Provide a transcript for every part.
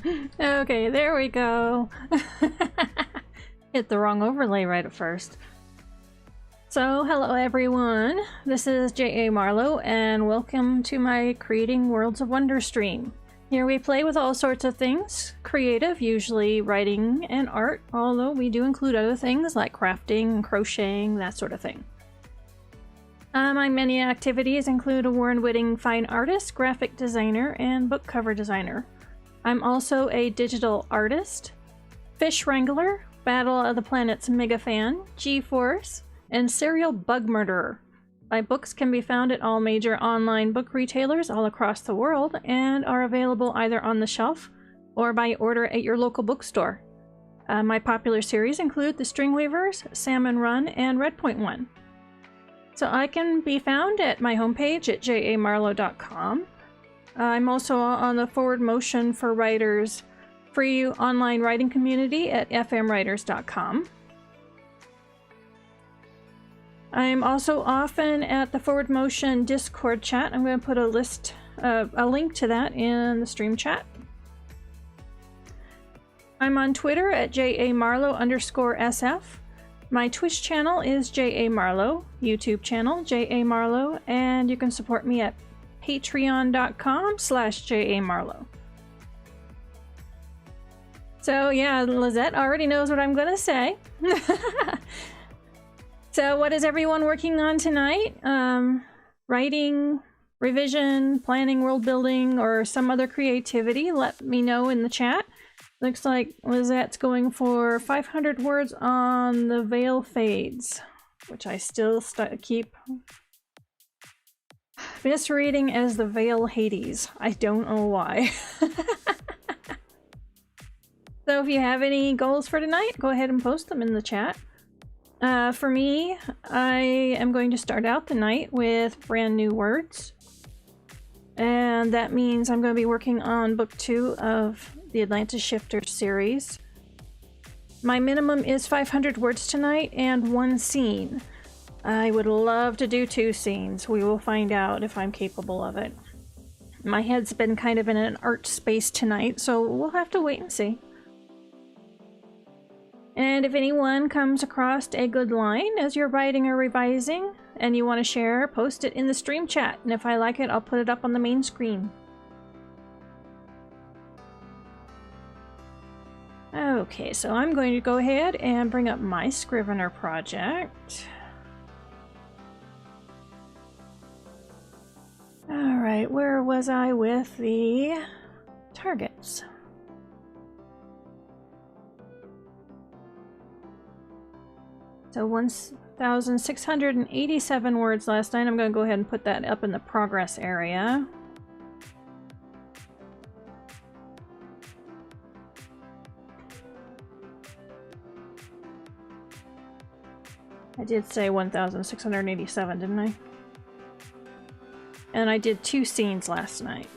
Okay, there we go. Hit the wrong overlay right at first. So, hello everyone. This is J.A. Marlow, and welcome to my Creating Worlds of Wonder stream. Here we play with all sorts of things. Creative, usually writing and art, although we do include other things like crafting, crocheting, that sort of thing. My many activities include award-winning fine artist, graphic designer, and book cover designer. I'm also a digital artist, fish wrangler, Battle of the Planets mega fan, G-Force, and serial bug murderer. My books can be found at all major online book retailers all across the world and are available either on the shelf or by order at your local bookstore. My popular series include The Stringweavers, Salmon Run, and Redpoint One. So I can be found at my homepage at jamarlow.com. I'm also on the Forward Motion for Writers free online writing community at fmwriters.com. I'm also often at the Forward Motion Discord chat. I'm going to put a link to that in the stream chat. I'm on Twitter at jamarlow_sf. My Twitch channel is jamarlow, YouTube channel jamarlow, and you can support me at patreon.com/jamarlow. So yeah, Lizette already knows what I'm gonna say. So what is everyone working on tonight? Writing, revision, planning, world building, or some other creativity? Let me know in the chat. Looks like Lizette's going for 500 words on the Veil Fades, which I still keep misreading as the Veil Hades. I don't know why. So if you have any goals for tonight, go ahead and post them in the chat. For me, I am going to start out the night with brand new words. And that means I'm going to be working on book 2 of the Atlantis Shifters series. My minimum is 500 words tonight and 1 scene. I would love to do 2 scenes. We will find out if I'm capable of it. My head's been kind of in an art space tonight, so we'll have to wait and see. And if anyone comes across a good line as you're writing or revising and you want to share, post it in the stream chat, and if I like it, I'll put it up on the main screen. Okay, so I'm going to go ahead and bring up my Scrivener project. Alright, where was I with the targets? So 1,687 words last night. I'm going to go ahead and put that up in the progress area. I did say 1,687, didn't I? And I did 2 scenes last night.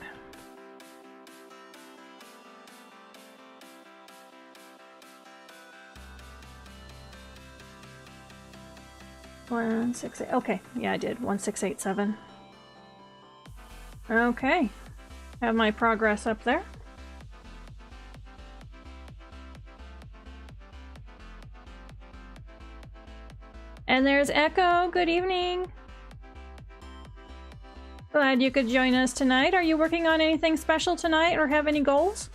Okay, yeah, I did 1,687. Okay, have my progress up there. And there's Echo. Good evening. Glad you could join us tonight. Are you working on anything special tonight or have any goals?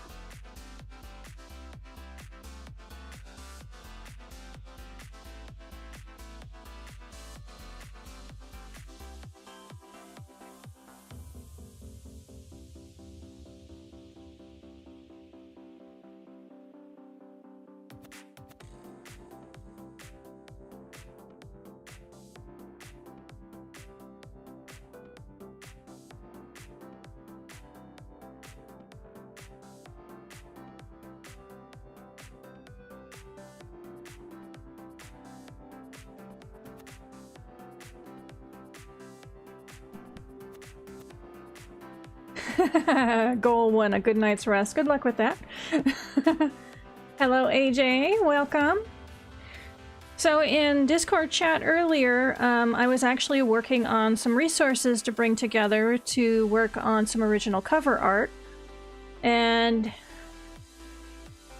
Goal 1, a good night's rest. Good luck with that. Hello, AJ. Welcome. So in Discord chat earlier, I was actually working on some resources to bring together to work on some original cover art. And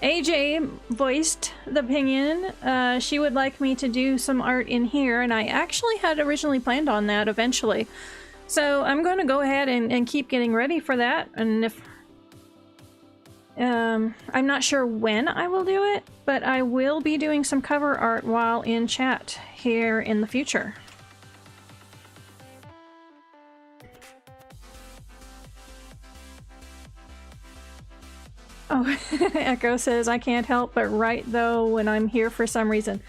AJ voiced the opinion. She would like me to do some art in here, and I actually had originally planned on that eventually. So I'm going to go ahead and keep getting ready for that, and if... I'm not sure when I will do it, but I will be doing some cover art while in chat here in the future. Oh, Echo says, I can't help but write though when I'm here for some reason.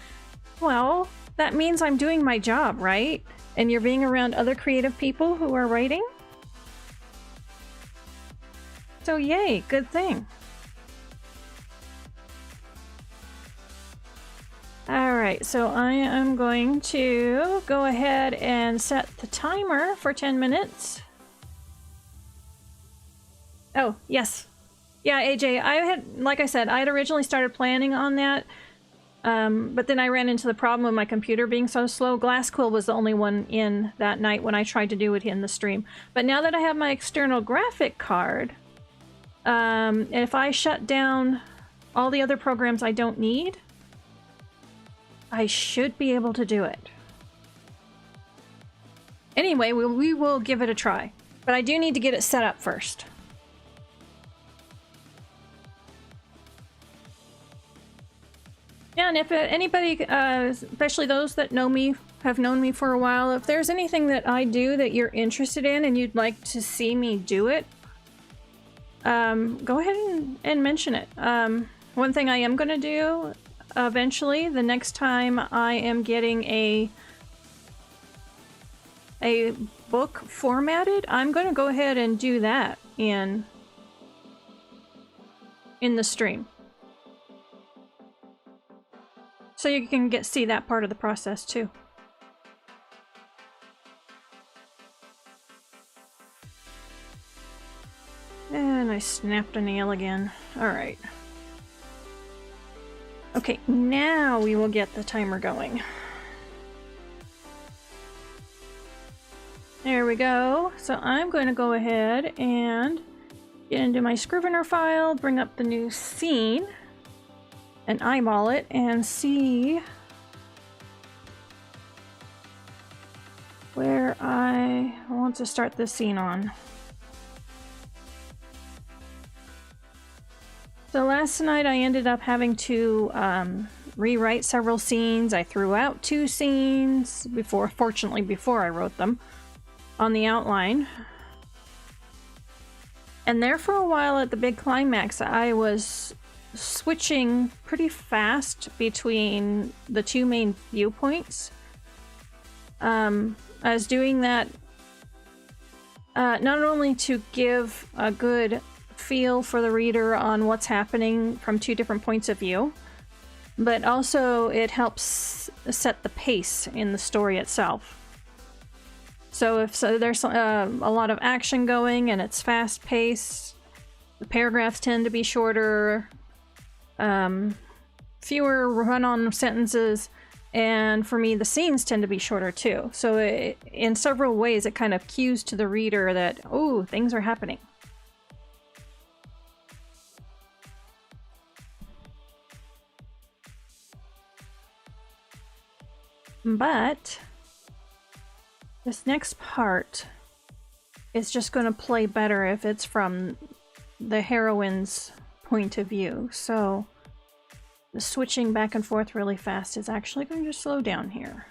Well, that means I'm doing my job, right? And you're being around other creative people who are writing? So yay, good thing. Alright, so I am going to go ahead and set the timer for 10 minutes. Oh, yes. Yeah, AJ, I had, like I said, I had originally started planning on that, but then I ran into the problem of my computer being so slow. Glassquill was the only one in that night when I tried to do it in the stream. But now that I have my external graphic card, if I shut down all the other programs I don't need, I should be able to do it. Anyway, we will give it a try, but I do need to get it set up first. Yeah, and if anybody, especially those that know me, have known me for a while, if there's anything that I do that you're interested in and you'd like to see me do it, go ahead and mention it. One thing I am going to do eventually, the next time I am getting a book formatted, I'm going to go ahead and do that in the stream. So you can see that part of the process too. And I snapped a nail again. Alright. Okay, now we will get the timer going. There we go. So I'm going to go ahead and get into my Scrivener file, bring up the new scene, and eyeball it and see where I want to start this scene on. So last night I ended up having to rewrite several scenes. I threw out 2 scenes fortunately before I wrote them on the outline. And there for a while at the big climax, I was switching pretty fast between the 2 main viewpoints. I was doing that not only to give a good feel for the reader on what's happening from 2 different points of view, but also it helps set the pace in the story itself. So if there's a lot of action going and it's fast paced, the paragraphs tend to be shorter, fewer run-on sentences, and for me the scenes tend to be shorter too. So in several ways it kind of cues to the reader that, oh, things are happening. But this next part is just going to play better if it's from the heroine's point of view. So the switching back and forth really fast is actually going to slow down here,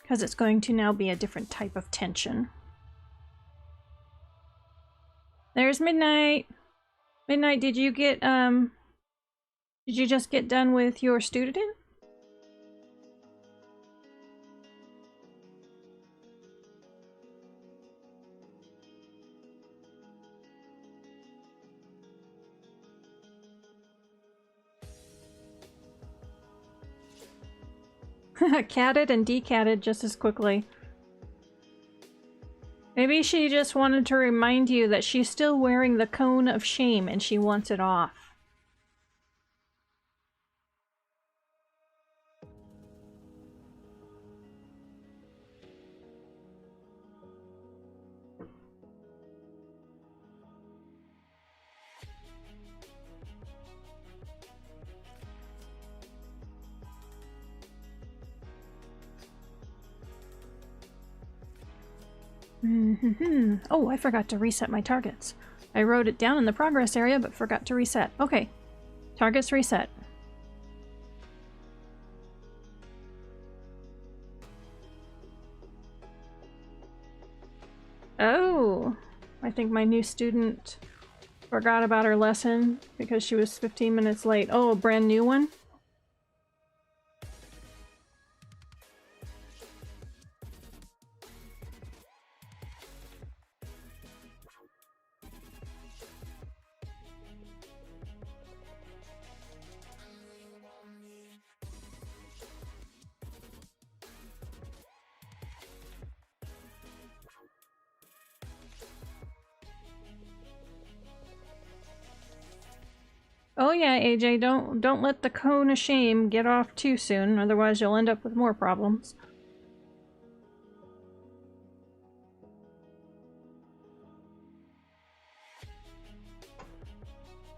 because it's going to now be a different type of tension. There's Midnight. Midnight, did you just get done with your student? Catted and decatted just as quickly. Maybe she just wanted to remind you that she's still wearing the cone of shame and she wants it off. Oh, I forgot to reset my targets. I wrote it down in the progress area, but forgot to reset. Okay. Targets reset. Oh, I think my new student forgot about her lesson because she was 15 minutes late. Oh, a brand new one? Oh yeah, AJ, don't let the cone of shame get off too soon, otherwise you'll end up with more problems.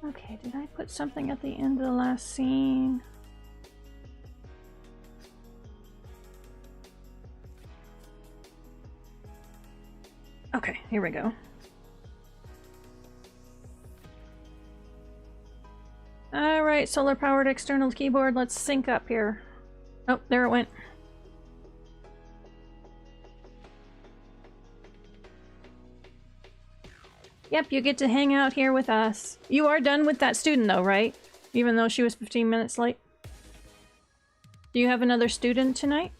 Okay, did I put something at the end of the last scene? Okay, here we go. Alright, solar-powered external keyboard, let's sync up here. Oh, there it went. Yep, you get to hang out here with us. You are done with that student though, right? Even though she was 15 minutes late? Do you have another student tonight?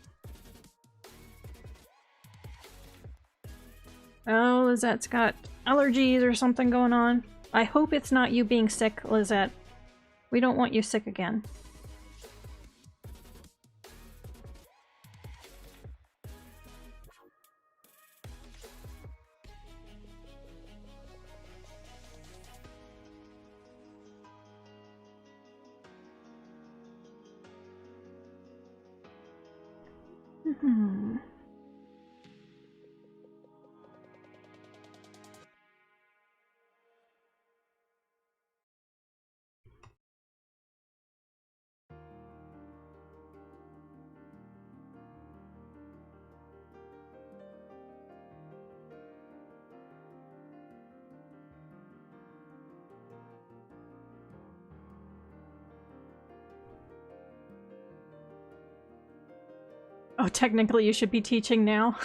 Oh, Lizette's got allergies or something going on. I hope it's not you being sick, Lizette. We don't want you sick again. Oh, technically you should be teaching now.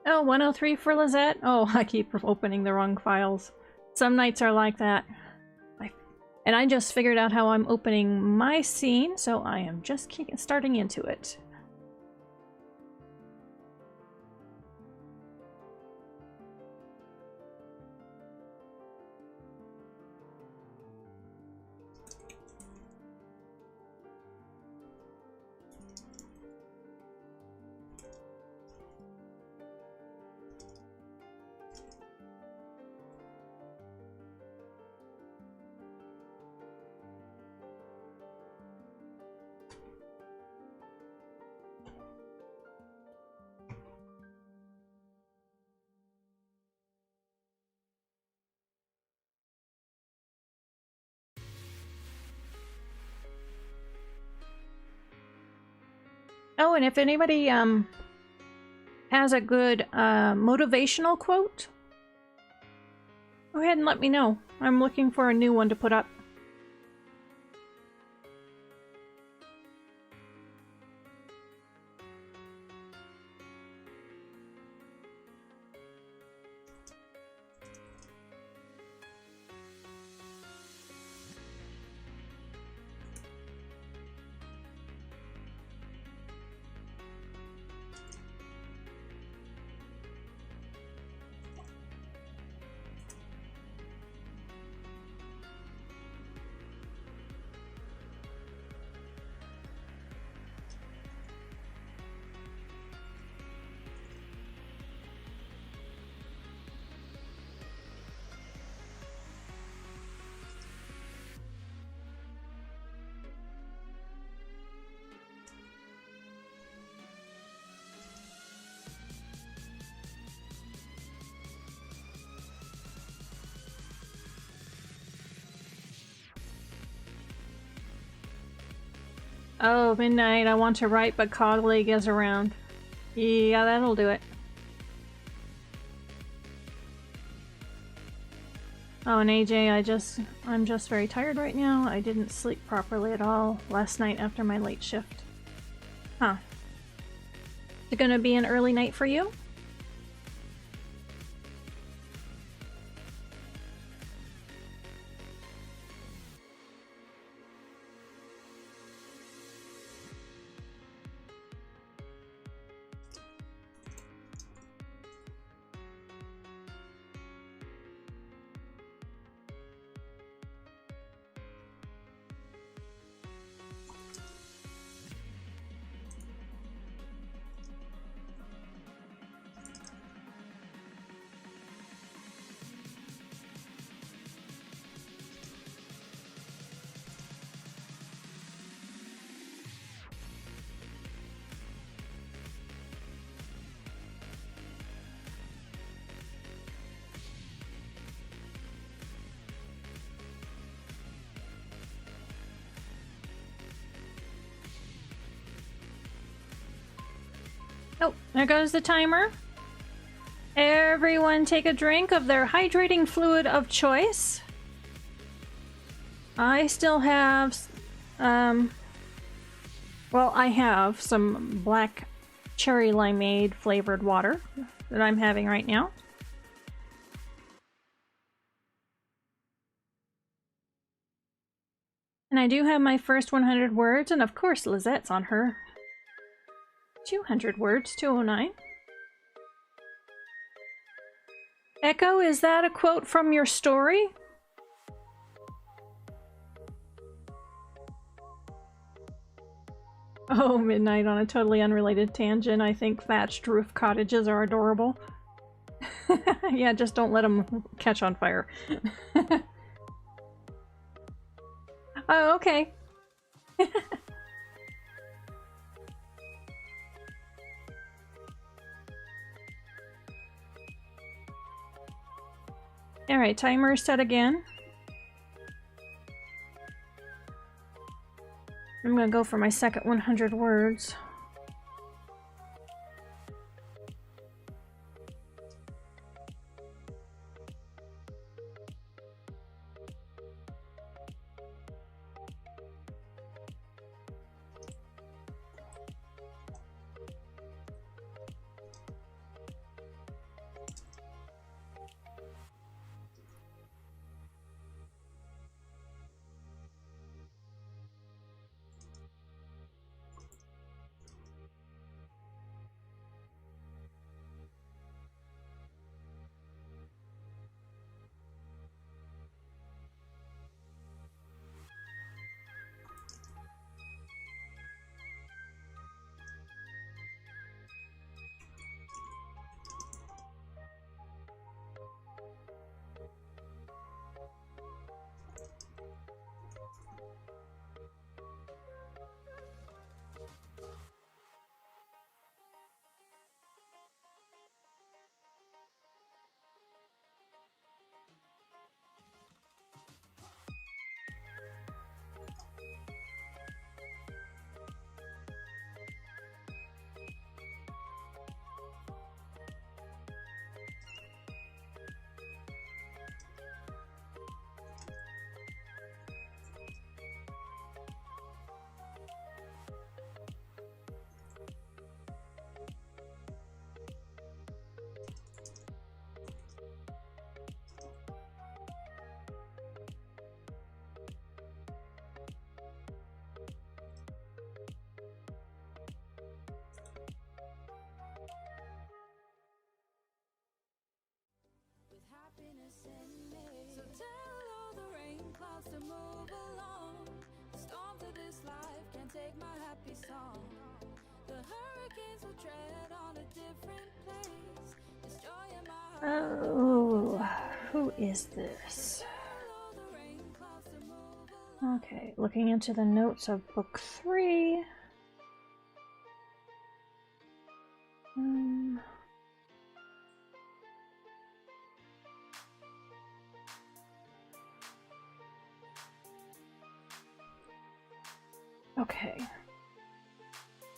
Oh, 103 for Lizette? Oh, I keep opening the wrong files. Some nights are like that. And I just figured out how I'm opening my scene, so I am just starting into it. Oh, and if anybody has a good motivational quote, go ahead and let me know. I'm looking for a new one to put up. Oh, midnight. I want to write, but colleague is around. Yeah, that'll do it. Oh, and AJ, I'm just very tired right now. I didn't sleep properly at all last night after my late shift. Huh. Is it gonna be an early night for you? Oh, there goes the timer. Everyone take a drink of their hydrating fluid of choice. I still have, well, I have some black cherry limeade flavored water that I'm having right now. And I do have my first 100 words, and of course Lizette's on her 200 words, 209. Echo, is that a quote from your story? Oh, midnight. On a totally unrelated tangent, I think thatched roof cottages are adorable. Yeah, just don't let them catch on fire. Oh, okay. Alright, timer is set again. I'm gonna go for my second 100 words. So tell all the rain clouds to move along. The storms of this life can't take my happy song. The hurricanes will tread on a different place, destroying my heart. Oh, who is this? Okay, looking into the notes of book 3. Okay.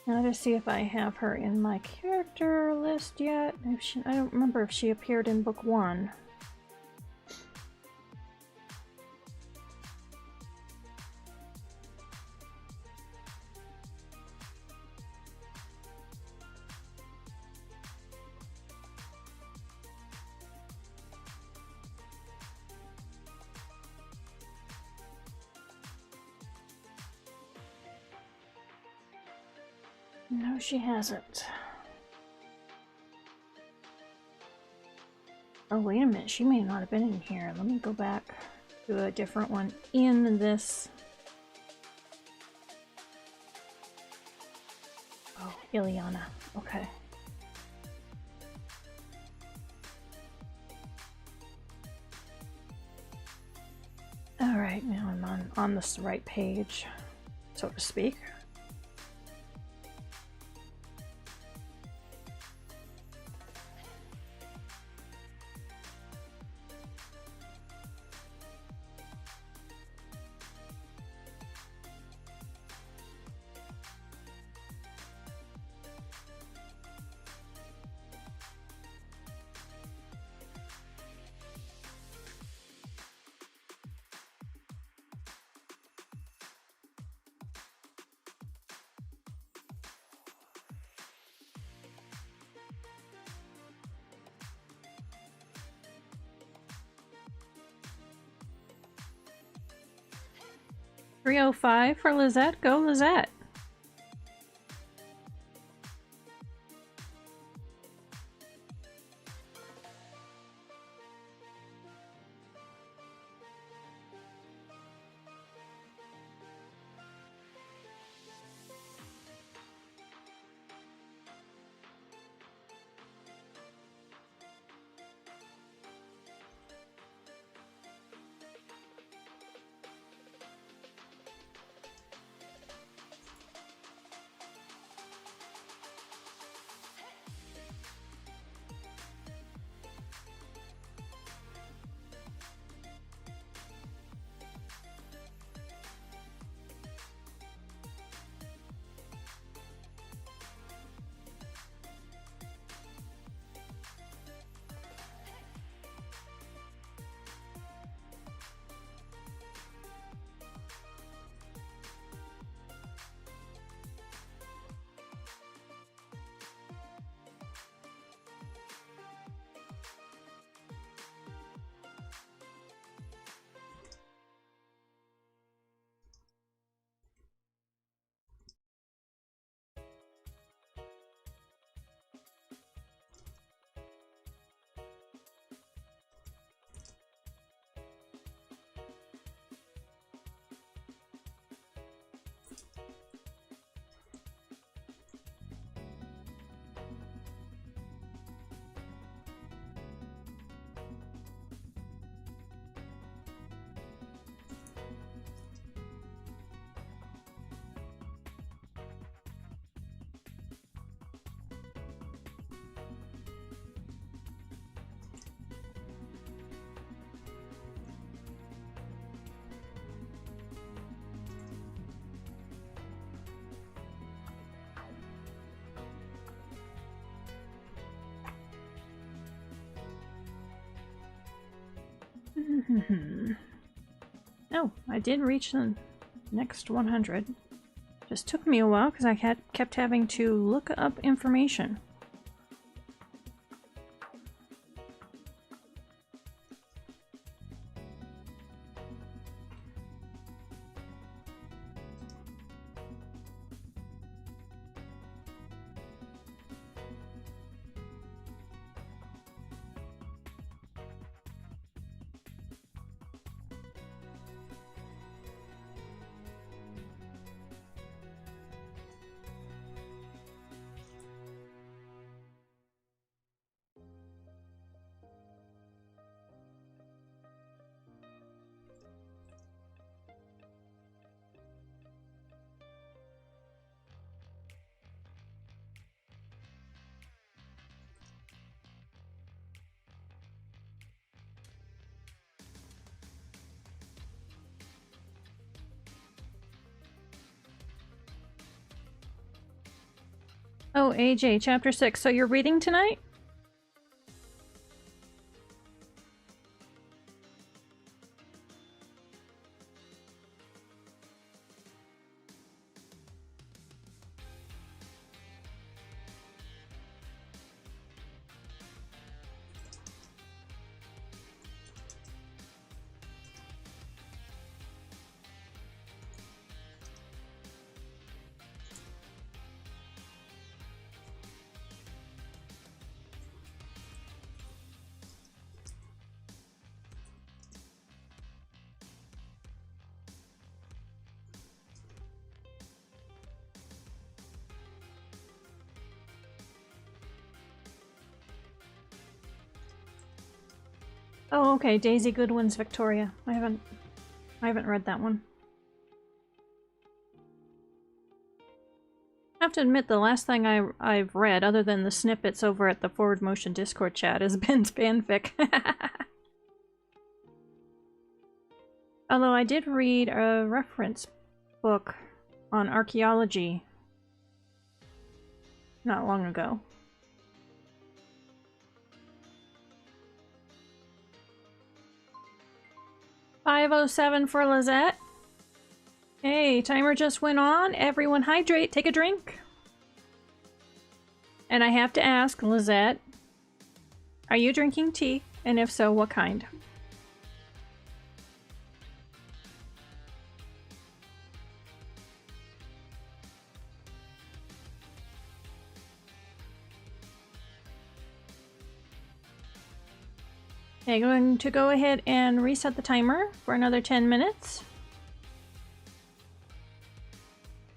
Now to see if I have her in my character list yet. I don't remember if she appeared in book 1. No, she hasn't. Oh, wait a minute. She may not have been in here. Let me go back to a different one in this. Oh, Ileana. Okay. Alright, now I'm on this right page, so to speak. $305 for Lizette. Go, Lizette. Oh, I did reach the next 100. Just took me a while because I kept having to look up information. Oh, AJ, chapter 6. So you're reading tonight? Oh, okay. Daisy Goodwin's Victoria. I haven't read that one. I have to admit, the last thing I've read, other than the snippets over at the Forward Motion Discord chat, has been fanfic. Although I did read a reference book on archaeology not long ago. $5.07 for Lizette. Hey, timer just went on. Everyone hydrate, take a drink. And I have to ask, Lizette, are you drinking tea? And if so, what kind? Okay, going to go ahead and reset the timer for another 10 minutes.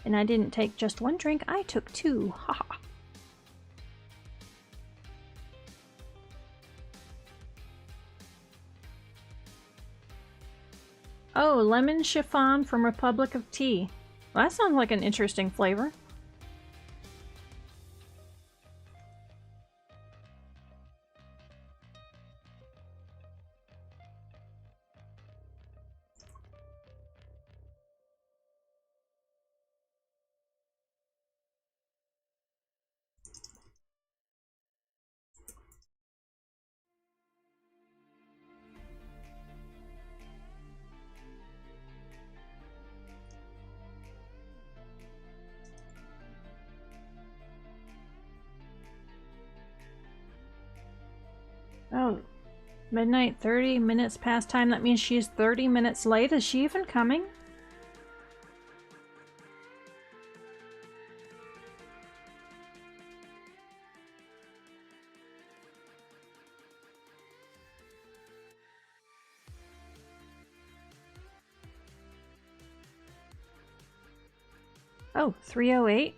And I didn't take just one drink, I took two. Haha. Oh, lemon chiffon from Republic of Tea. Well, that sounds like an interesting flavor. Oh, midnight, 30 minutes past time. That means she's 30 minutes late. Is she even coming? Oh, 3:08.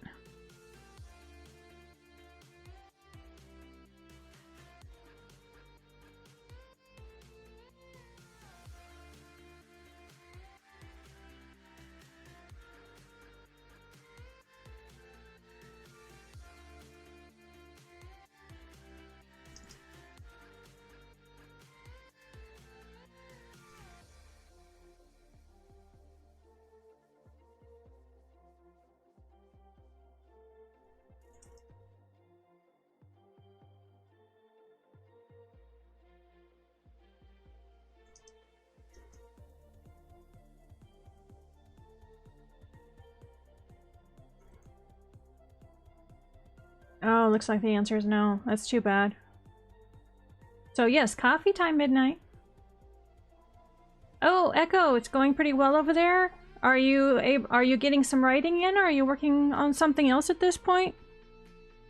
Oh, looks like the answer is no. That's too bad. So yes, coffee time midnight. Oh, Echo, it's going pretty well over there. Are you getting some writing in, or are you working on something else at this point?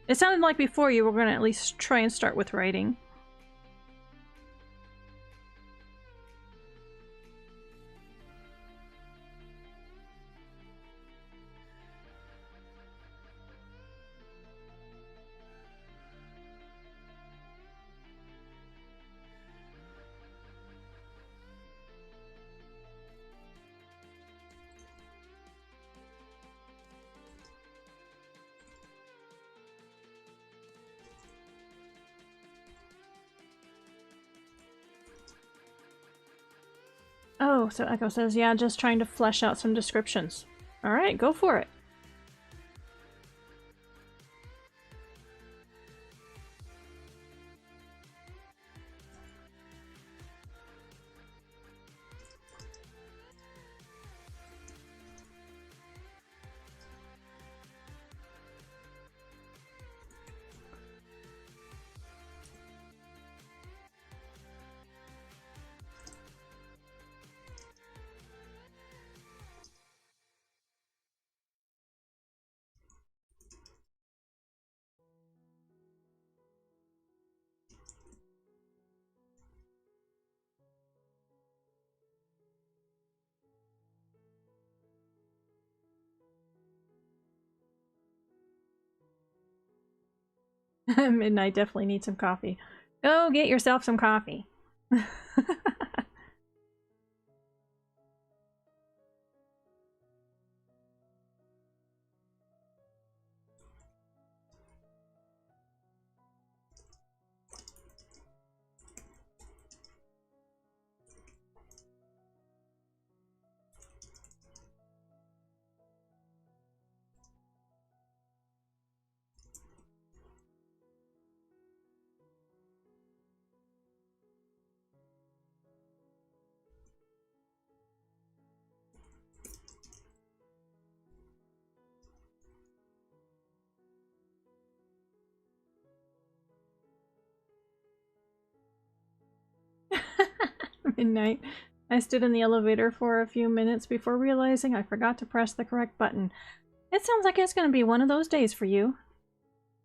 It sounded like before you were going to at least try and start with writing. Oh, so Echo says, yeah, just trying to flesh out some descriptions. Alright, go for it. Midnight definitely needs some coffee. Go get yourself some coffee. Midnight. I stood in the elevator for a few minutes before realizing I forgot to press the correct button. It sounds like it's going to be one of those days for you.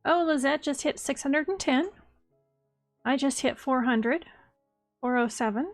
Oh, Lizette just hit 610. I just hit 400. 407.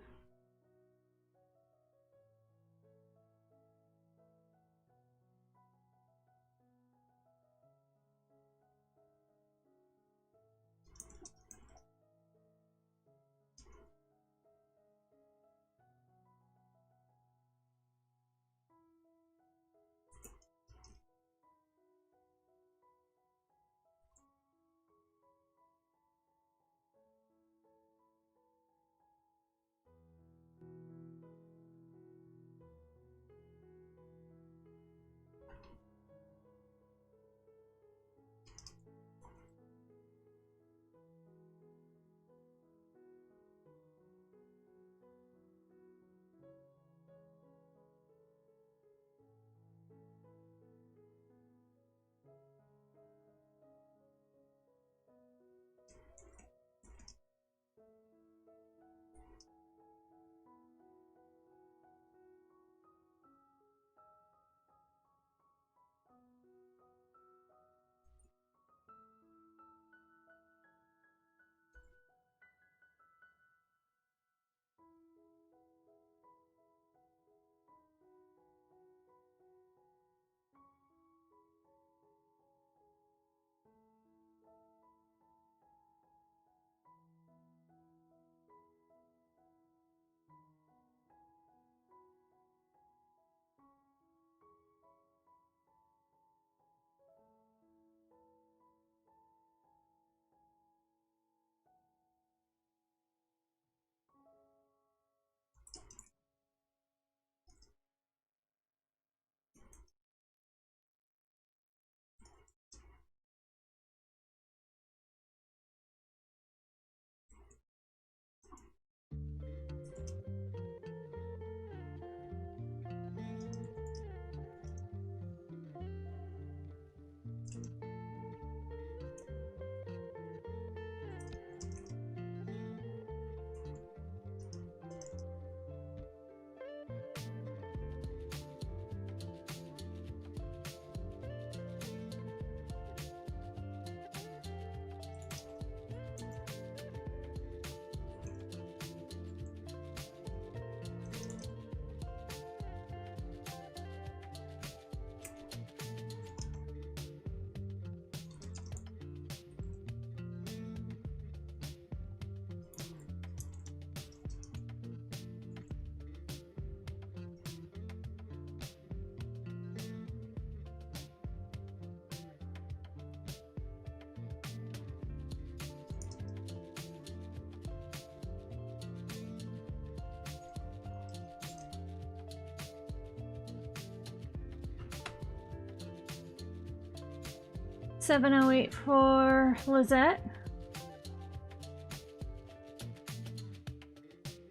$7.08 for Lizette.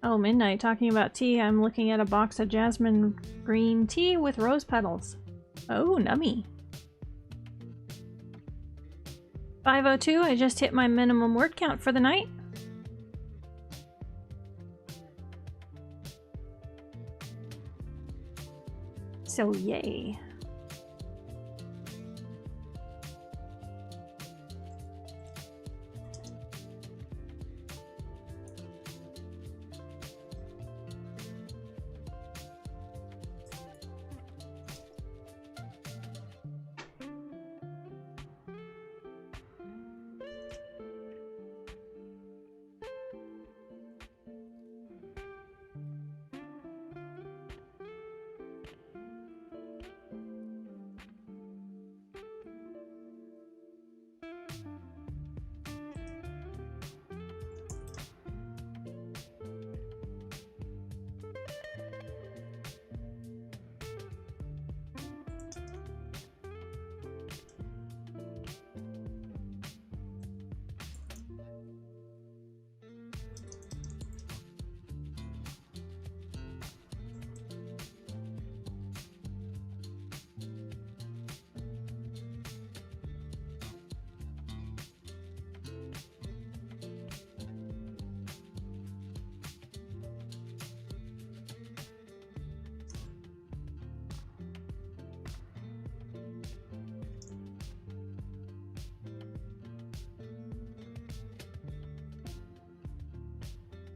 Oh, Midnight, talking about tea, I'm looking at a box of jasmine green tea with rose petals. Oh, nummy. 5:02, I just hit my minimum word count for the night. So yay.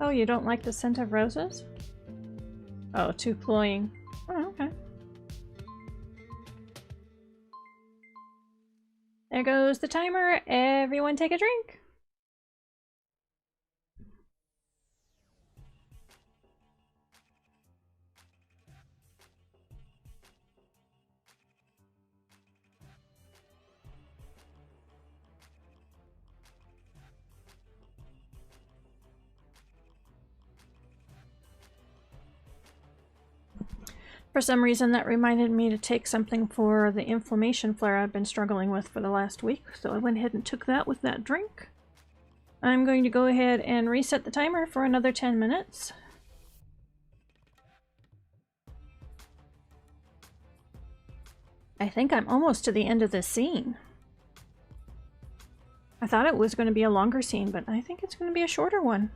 Oh, you don't like the scent of roses? Oh, too cloying. Oh, okay. There goes the timer. Everyone take a drink. For some reason, that reminded me to take something for the inflammation flare I've been struggling with for the last week, so I went ahead and took that with that drink. I'm going to go ahead and reset the timer for another 10 minutes. I think I'm almost to the end of this scene. I thought it was going to be a longer scene, but I think it's going to be a shorter one.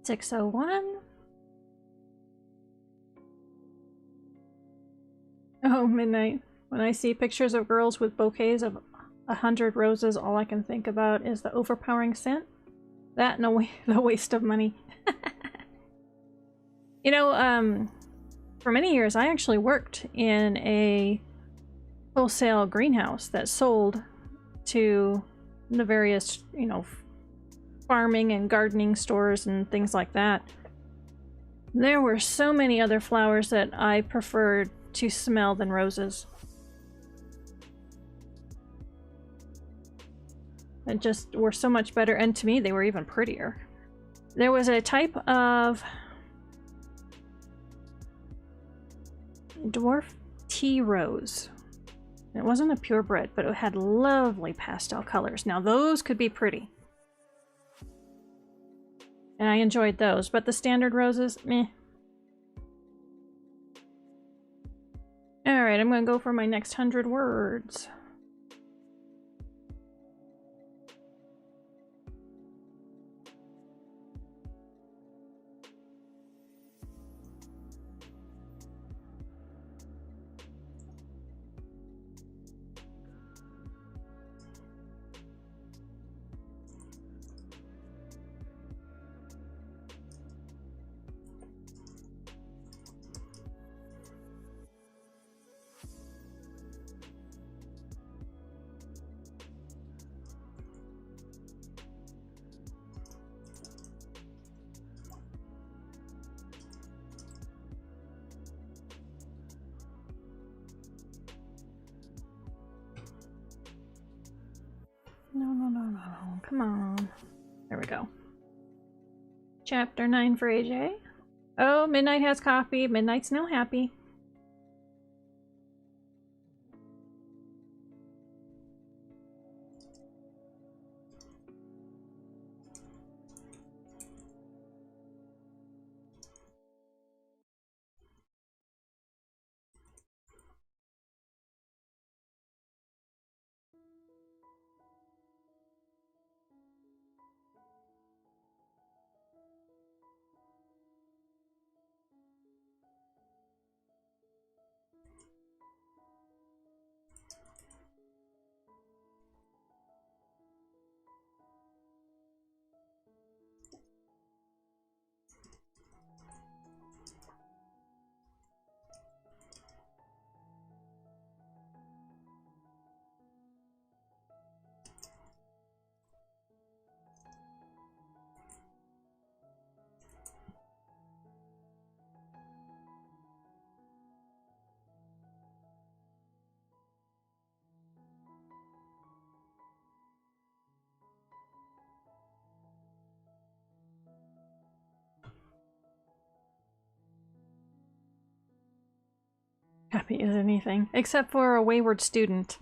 $6:01. Oh, midnight. When I see pictures of girls with bouquets of 100 roses, all I can think about is the overpowering scent. That and the waste of money. You know, for many years I actually worked in a wholesale greenhouse that sold to the various, you know, farming and gardening stores and things like that. There were so many other flowers that I preferred to smell than roses. And just were so much better, and to me they were even prettier. There was a type of dwarf tea rose. It wasn't a purebred, but it had lovely pastel colors. Now those could be pretty. And I enjoyed those, but the standard roses, meh. Alright, I'm gonna go for my next 100 words. No, come on. There we go. Chapter 9 for AJ. Oh, Midnight has coffee. Midnight's now happy. happy as anything, except for a wayward student.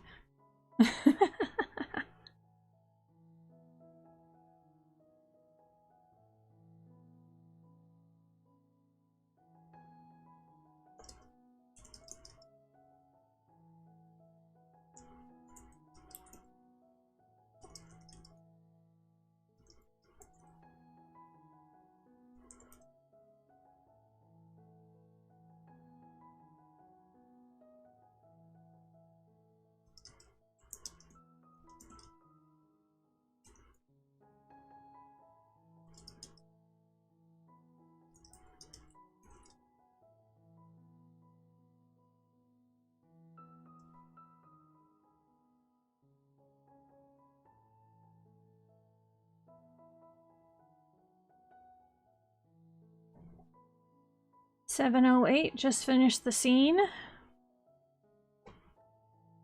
7:08, just finished the scene.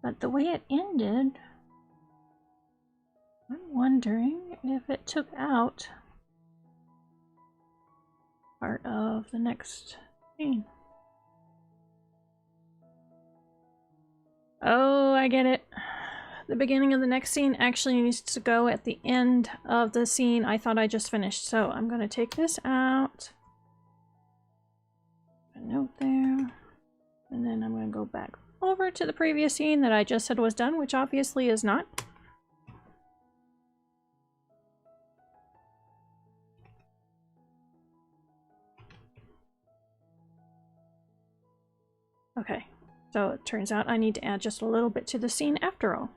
But the way it ended, I'm wondering if it took out part of the next scene. Oh, I get it. The beginning of the next scene actually needs to go at the end of the scene I thought I just finished. So I'm going to take this out. A note there. And then I'm going to go back over to the previous scene that I just said was done, which obviously is not. Okay, so it turns out I need to add just a little bit to the scene after all.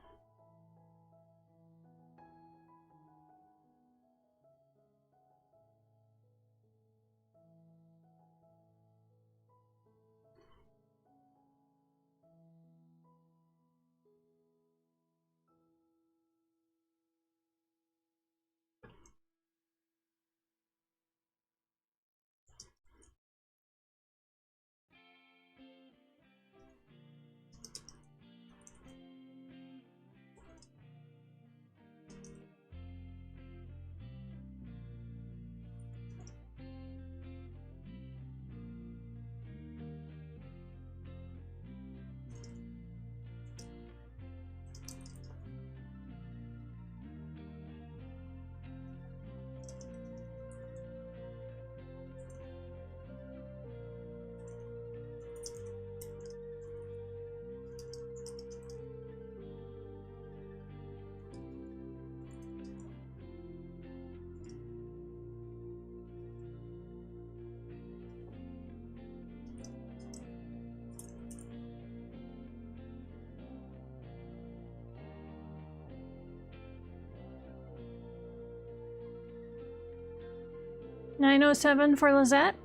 $9:07 for Lizette.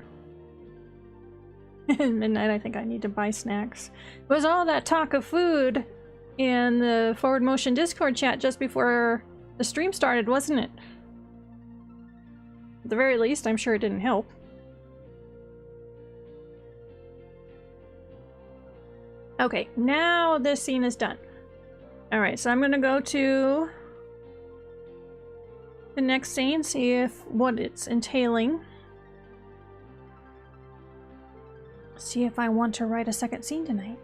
Midnight, I think I need to buy snacks. It was all that talk of food in the Forward Motion Discord chat just before the stream started, wasn't it? At the very least, I'm sure it didn't help. Okay, now this scene is done. Alright, so I'm gonna go to the next scene, see if what it's entailing. See if I want to write a second scene tonight.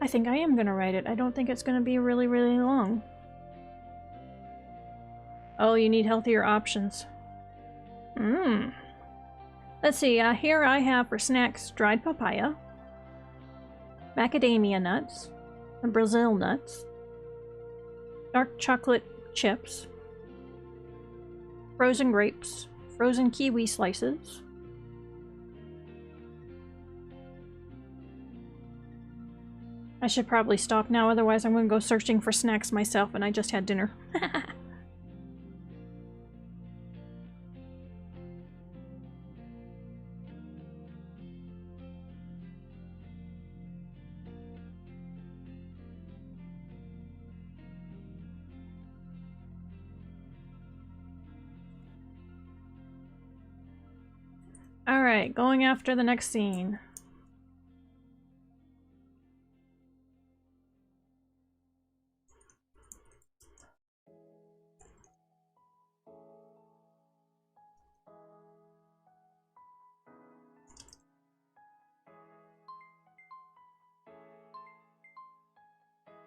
I think I am gonna write it. I don't think it's gonna be really, really long. Oh, you need healthier options. Let's see, here I have for snacks dried papaya, macadamia nuts, and Brazil nuts, dark chocolate chips, frozen grapes, frozen kiwi slices, I should probably stop now, otherwise I'm going to go searching for snacks myself and I just had dinner. Alright, going after the next scene.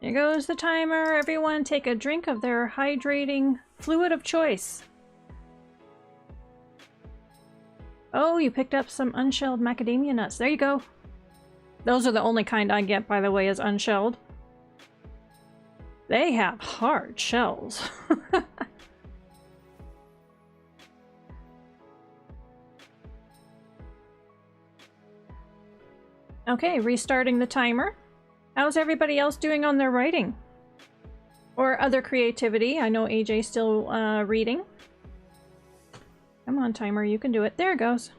Here goes the timer. Everyone take a drink of their hydrating fluid of choice. Oh, you picked up some unshelled macadamia nuts. There you go. Those are the only kind I get, by the way, is unshelled. They have hard shells. Okay, restarting the timer. How's everybody else doing on their writing? Or other creativity? I know AJ's still reading. Come on, timer, you can do it. There it goes.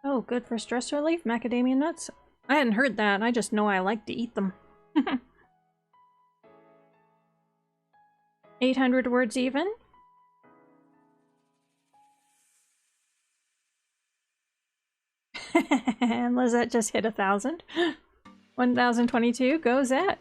Oh, good for stress relief? Macadamia nuts? I hadn't heard that. I just know I like to eat them. 800 words even? And Lizette just hit 1,000. 1,022 goes at.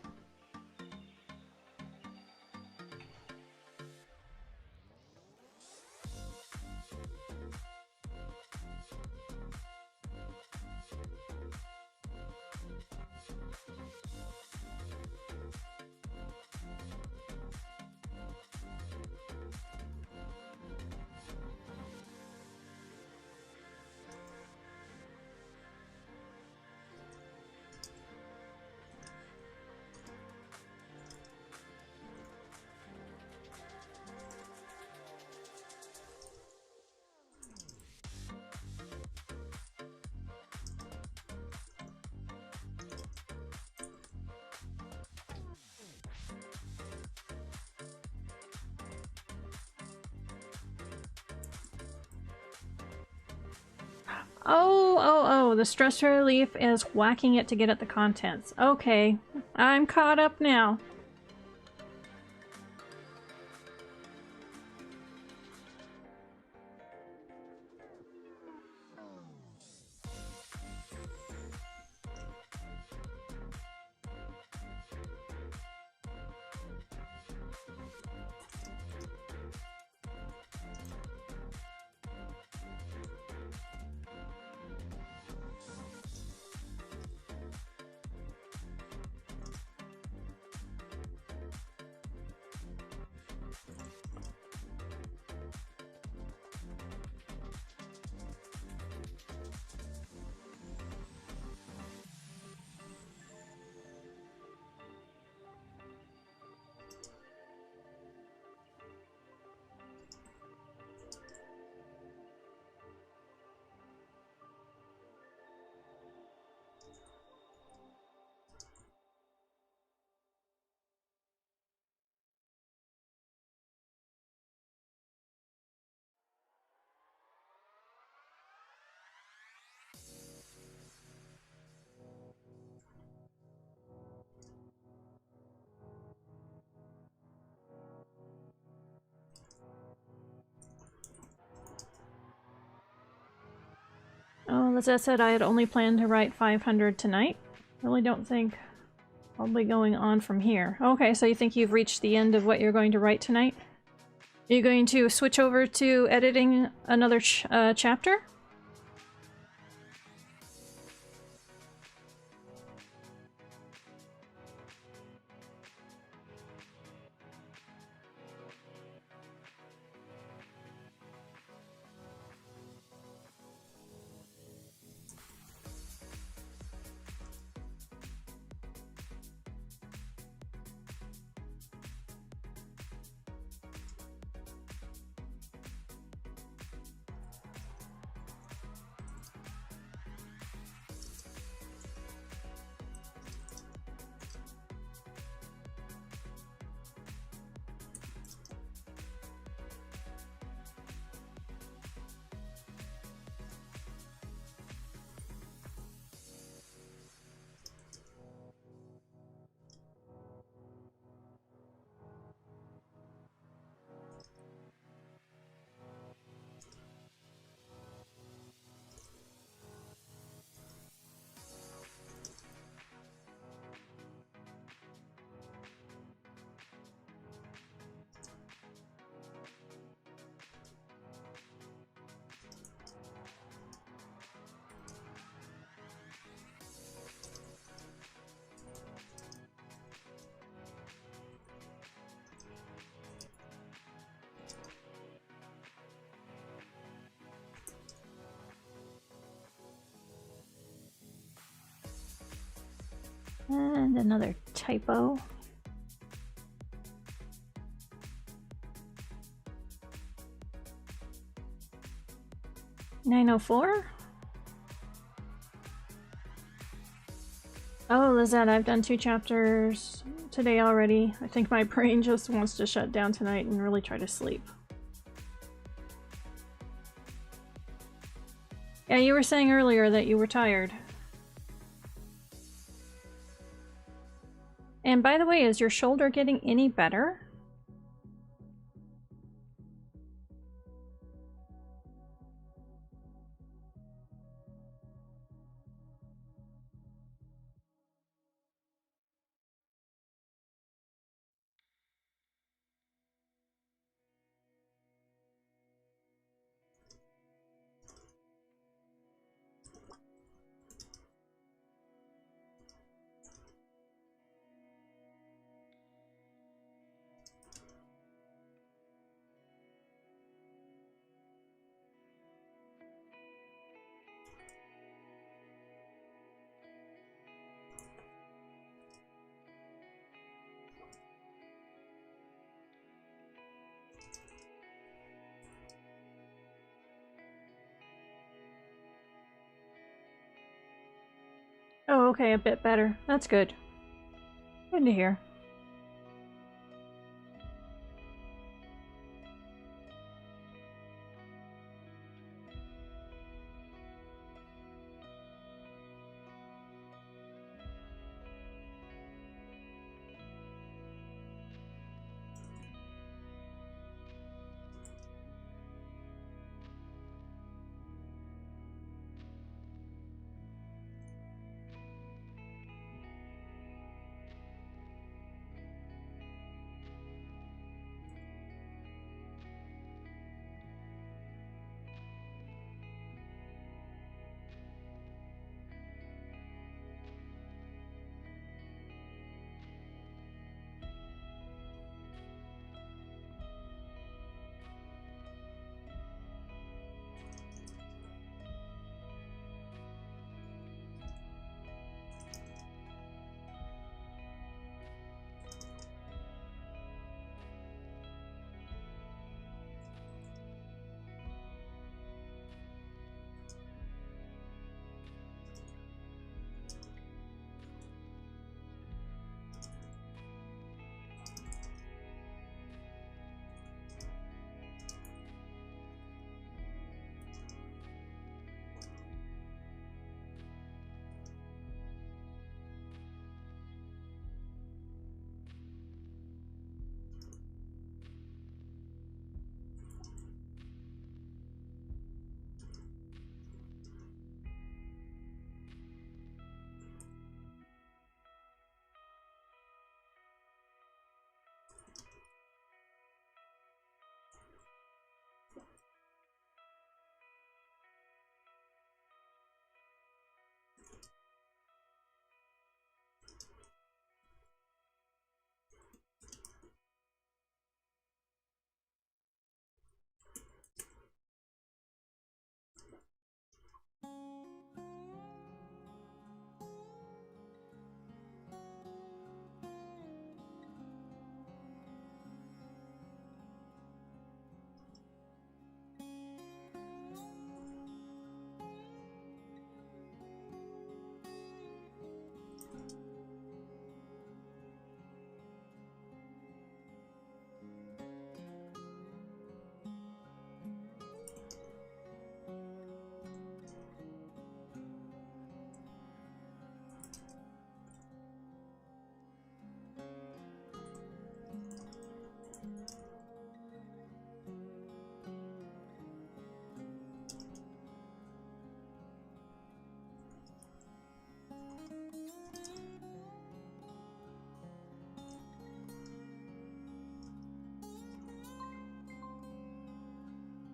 Oh, the stress relief is whacking it to get at the contents. Okay, I'm caught up now. Oh, as I said, I had only planned to write 500 tonight. Really don't think I'll be going on from here. Okay, so you think you've reached the end of what you're going to write tonight? Are you going to switch over to editing another chapter? And another typo. $904? Oh, Lizette, I've done 2 chapters today already. I think my brain just wants to shut down tonight and really try to sleep. Yeah, you were saying earlier that you were tired. And by the way, is your shoulder getting any better? Oh, okay, a bit better. That's good. Good to hear.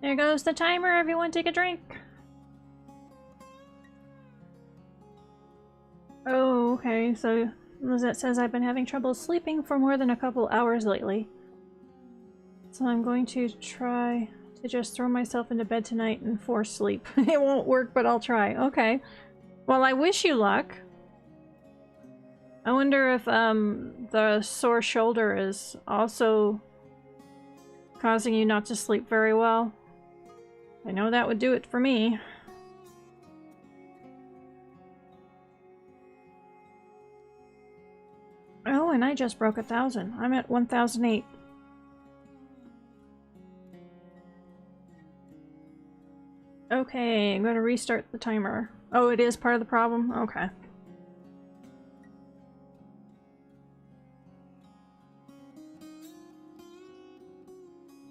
There goes the timer, everyone take a drink. Oh, okay, so Lizette says I've been having trouble sleeping for more than a couple hours lately. So I'm going to try to just throw myself into bed tonight and force sleep. It won't work, but I'll try. Okay. Well, I wish you luck. I wonder if the sore shoulder is also causing you not to sleep very well. I know that would do it for me. Oh, and I just broke 1,000. I'm at 1,008. Okay, I'm gonna restart the timer. Oh, it is part of the problem? Okay.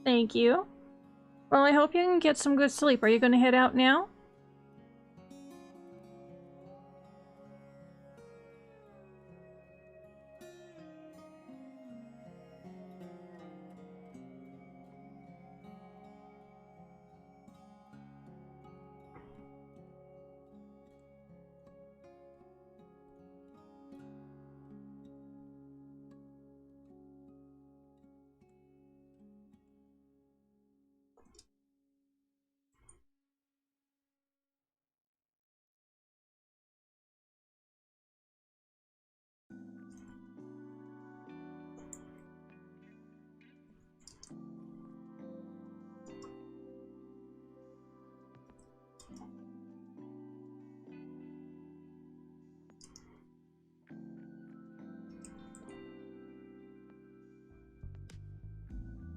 Thank you. Well, I hope you can get some good sleep. Are you gonna head out now?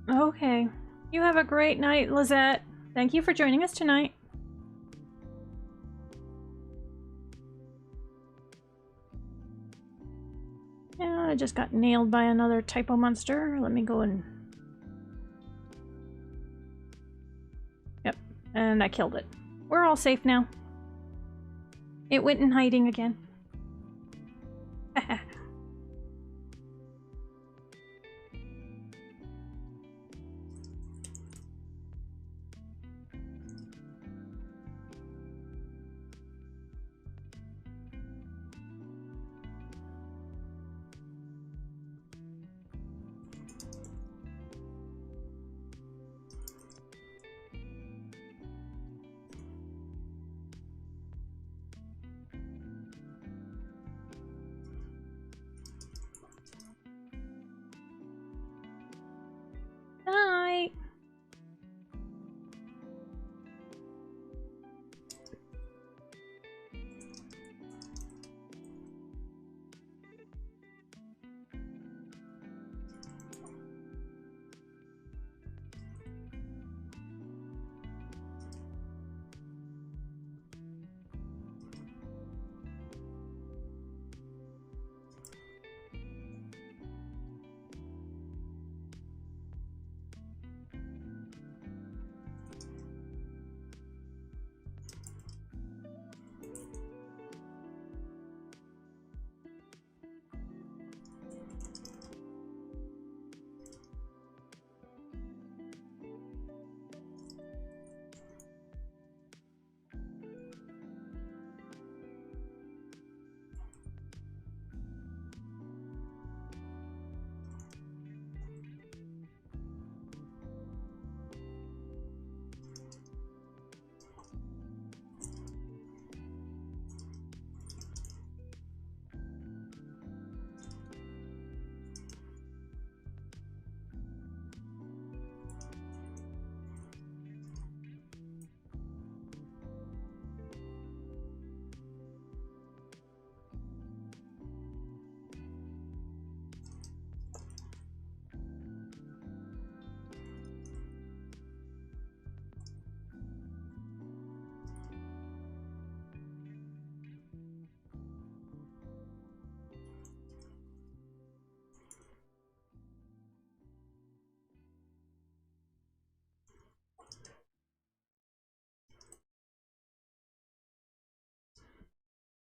Okay. You have a great night, Lizette. Thank you for joining us tonight. Yeah, I just got nailed by another typo monster. Let me go and... Yep, and I killed it. We're all safe now. It went in hiding again. Night.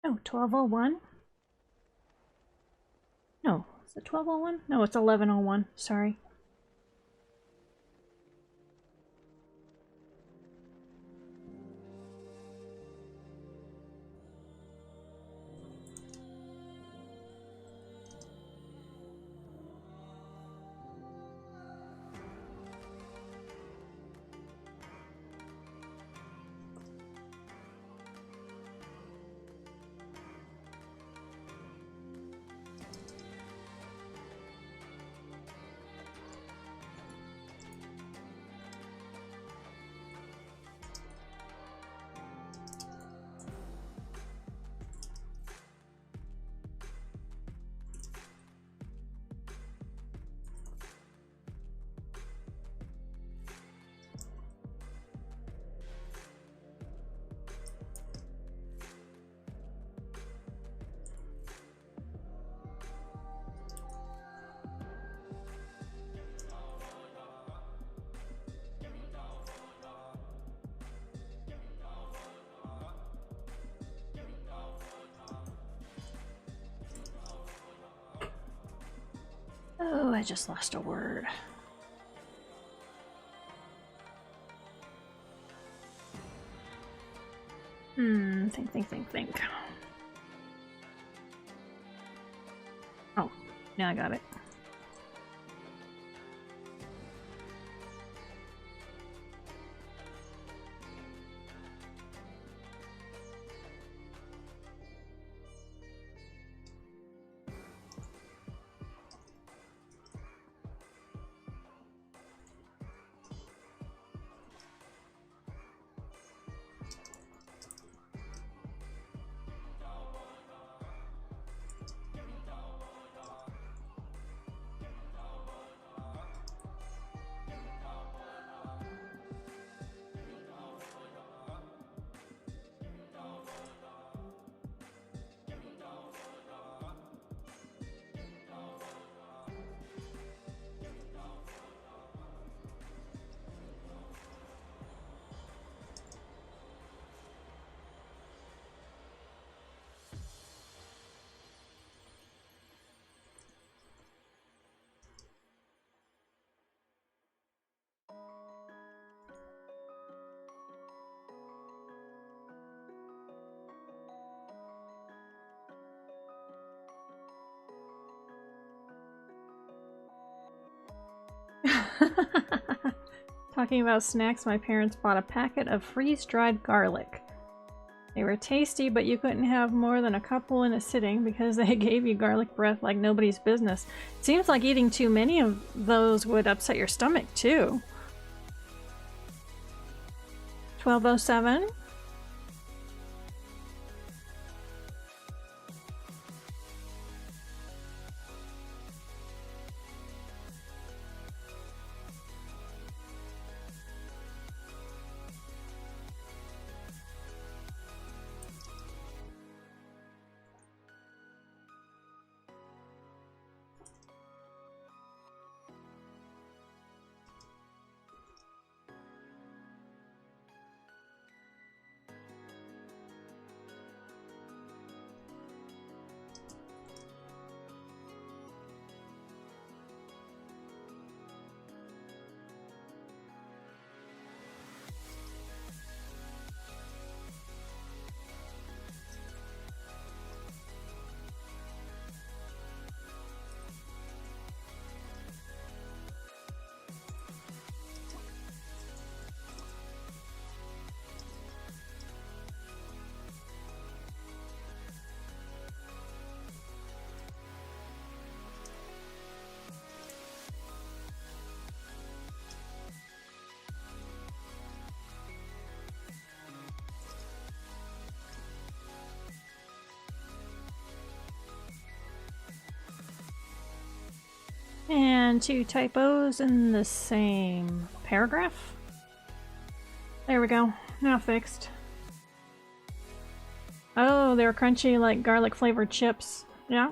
Oh, 12:01? No, is it 12:01? No, it's 11:01. Sorry. Oh, I just lost a word. Think. Oh, now I got it. Talking about snacks, my parents bought a packet of freeze-dried garlic. They were tasty, but you couldn't have more than a couple in a sitting because they gave you garlic breath like nobody's business. It seems like eating too many of those would upset your stomach, too. 1207. And 2 typos in the same paragraph. There we go. Now fixed. Oh, they're crunchy like garlic flavored chips. Yeah.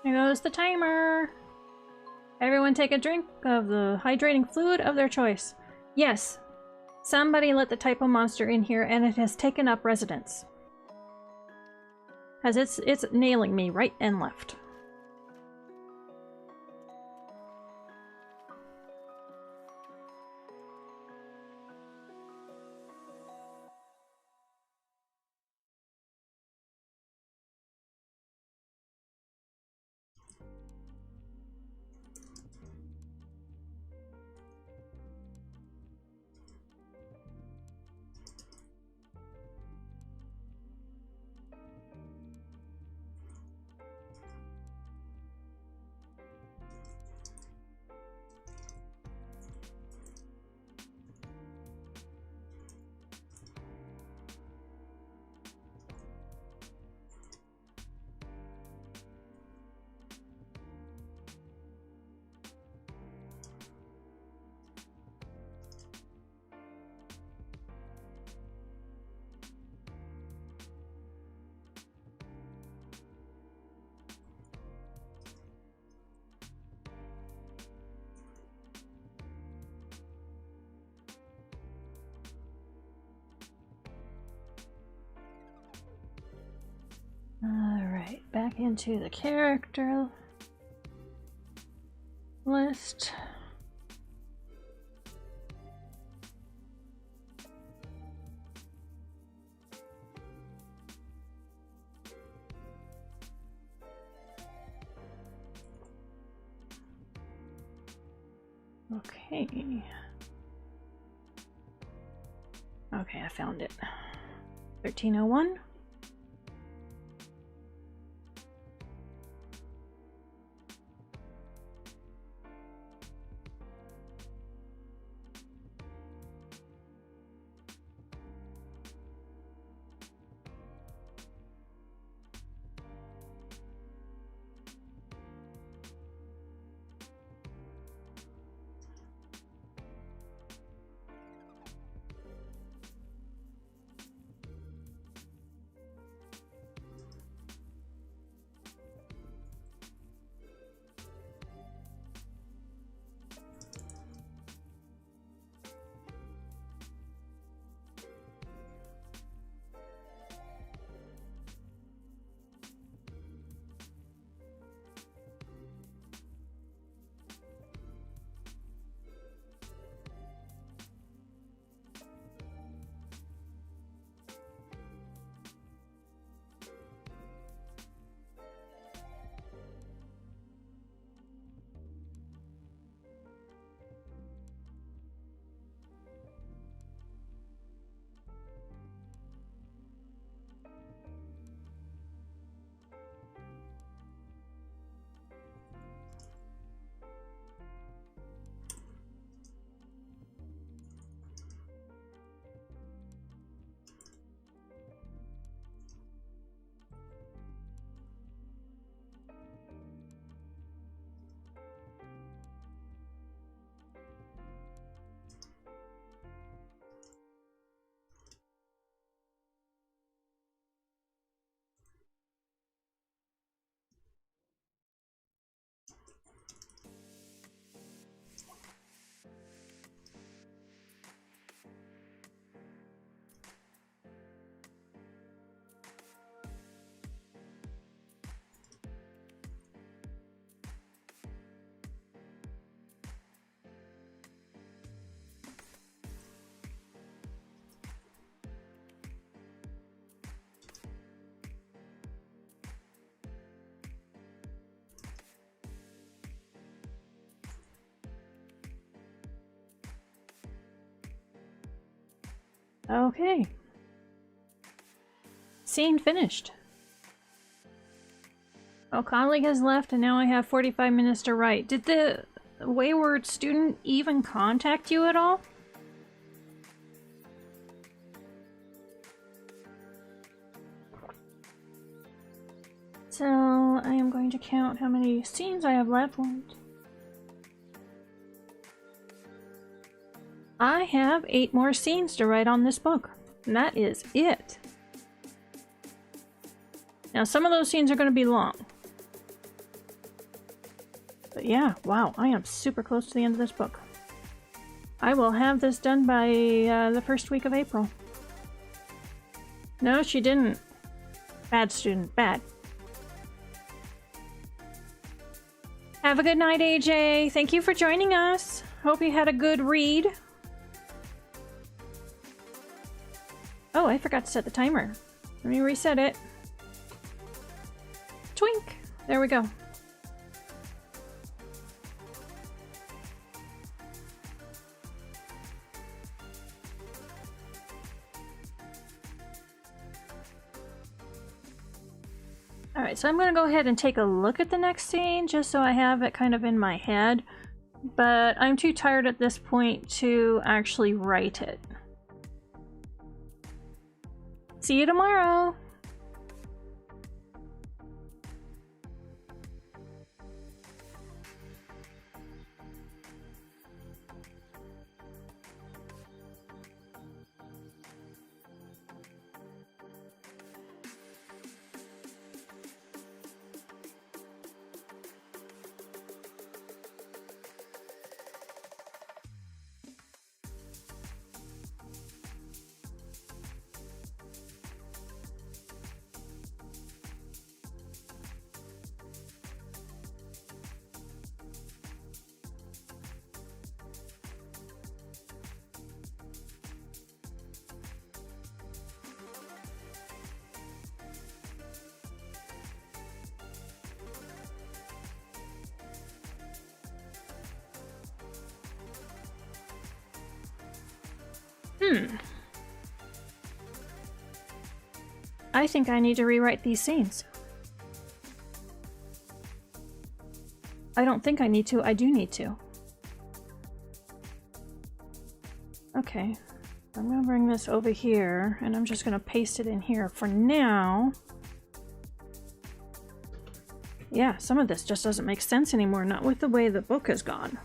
There goes the timer. Everyone take a drink of the hydrating fluid of their choice. Yes, somebody let the typo monster in here and it has taken up residence. As it's nailing me right and left. back into the character list. Okay. Okay, I found it. 1301. Okay. Scene finished. Oh, colleague has left and now I have 45 minutes to write. Did the wayward student even contact you at all? So, I am going to count how many scenes I have left. I have 8 more scenes to write on this book. And that is it. Now, some of those scenes are going to be long. But yeah, wow, I am super close to the end of this book. I will have this done by the first week of April. No, she didn't. Bad student, bad. Have a good night, AJ. Thank you for joining us. Hope you had a good read. Oh, I forgot to set the timer. Let me reset it. Twink! There we go. Alright, so I'm going to go ahead and take a look at the next scene just so I have it kind of in my head. But I'm too tired at this point to actually write it. See you tomorrow! I think I need to rewrite these scenes. I don't think I need to. I do need to. Okay. I'm gonna bring this over here, and I'm just gonna paste it in here for now. Yeah, some of this just doesn't make sense anymore, not with the way the book has gone.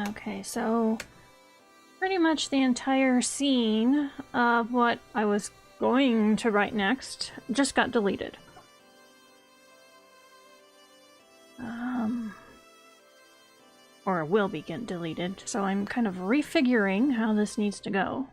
Okay, so pretty much the entire scene of what I was going to write next just got deleted. Or will be get deleted, so I'm kind of refiguring how this needs to go.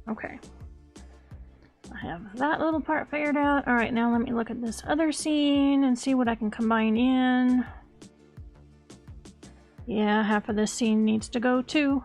Okay. I have that little part figured out. Alright, now let me look at this other scene and see what I can combine in. Yeah, half of this scene needs to go too.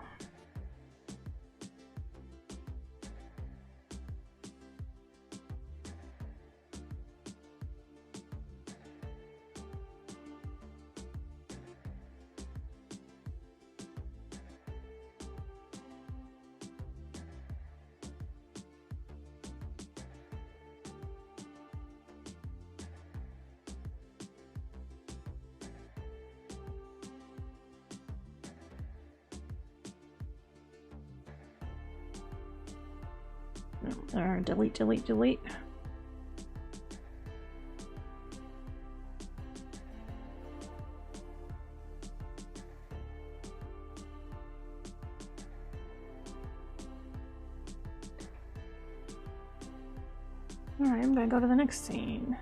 There, delete, delete, delete. Alright, I'm gonna go to the next scene.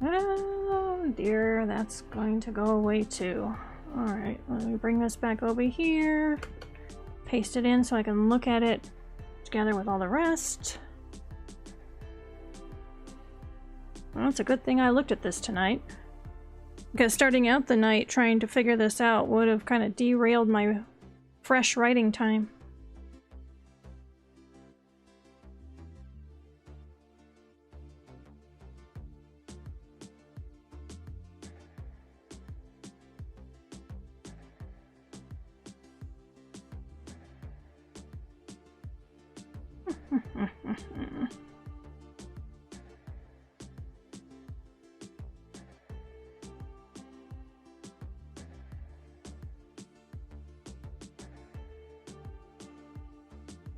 Oh dear, that's going to go away too. Alright, let me bring this back over here. Paste it in so I can look at it together with all the rest. Well, it's a good thing I looked at this tonight. Because starting out the night trying to figure this out would have kind of derailed my fresh writing time.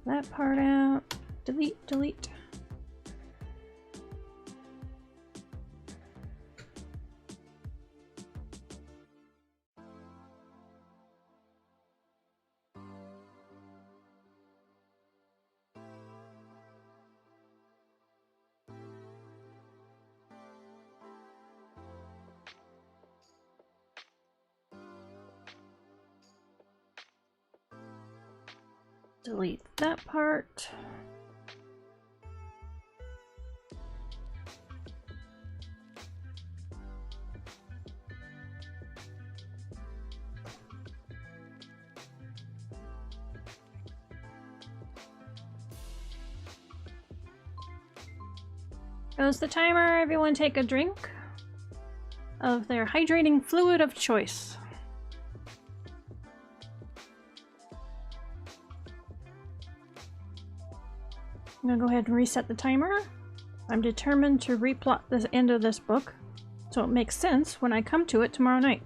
That part out. Delete, delete. Delete that part. Goes the timer. Everyone take a drink of their hydrating fluid of choice. I'm gonna go ahead and reset the timer. I'm determined to replot the end of this book so it makes sense when I come to it tomorrow night.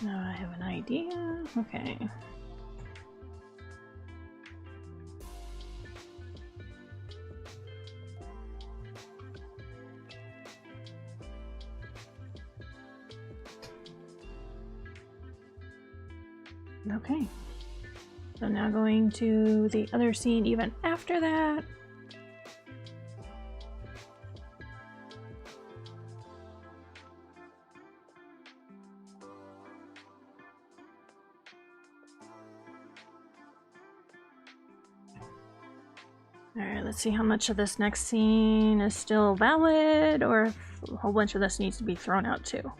Now I have an idea. Okay. Okay. So now going to the other scene even after that. Alright, let's see how much of this next scene is still valid, or if a whole bunch of this needs to be thrown out too.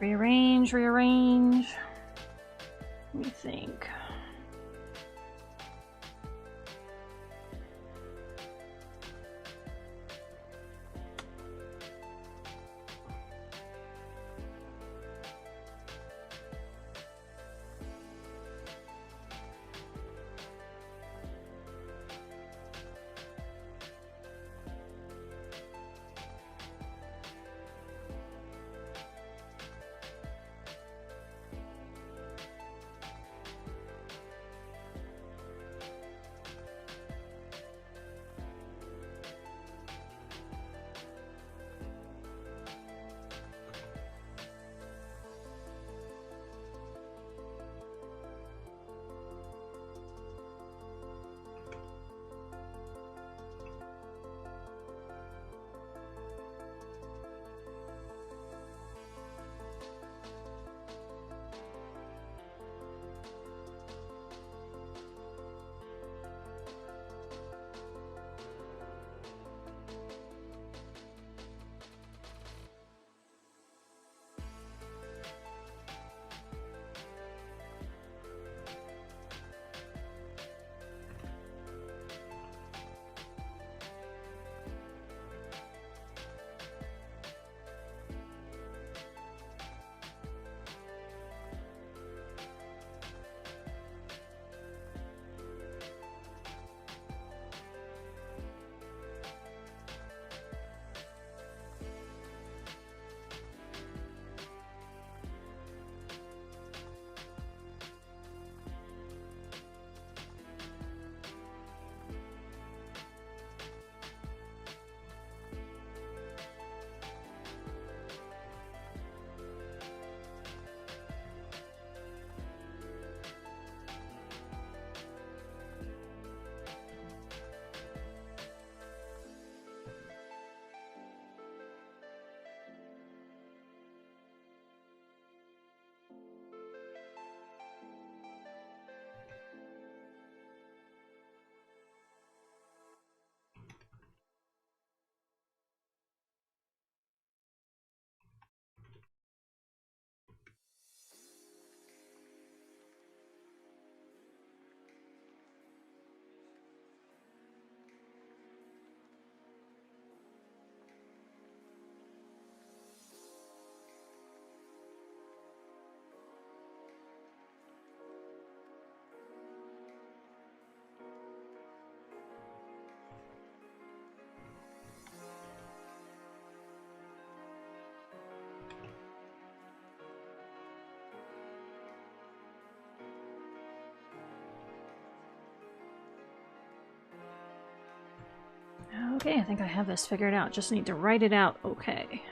Rearrange, rearrange. Let me think. Okay, I think I have this figured out. Just need to write it out. Okay.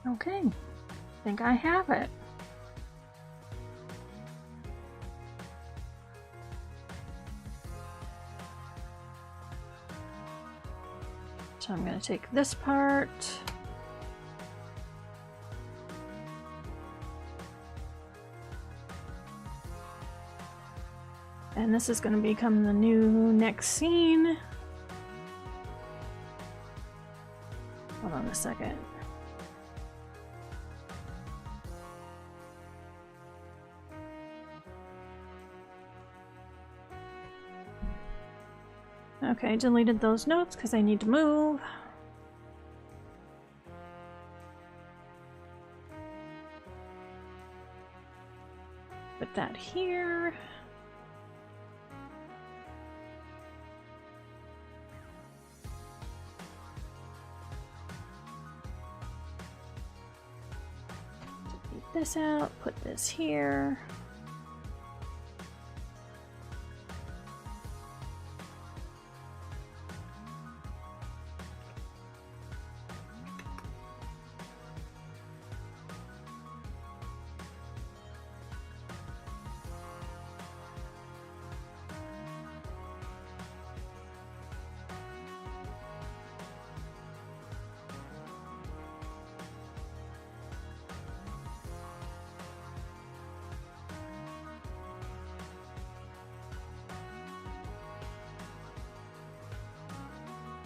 Okay, I think I have it. So I'm going to take this part. And this is going to become the new next scene. Hold on a second. Okay, deleted those notes because I need to move. Put that here. Delete this out, put this here.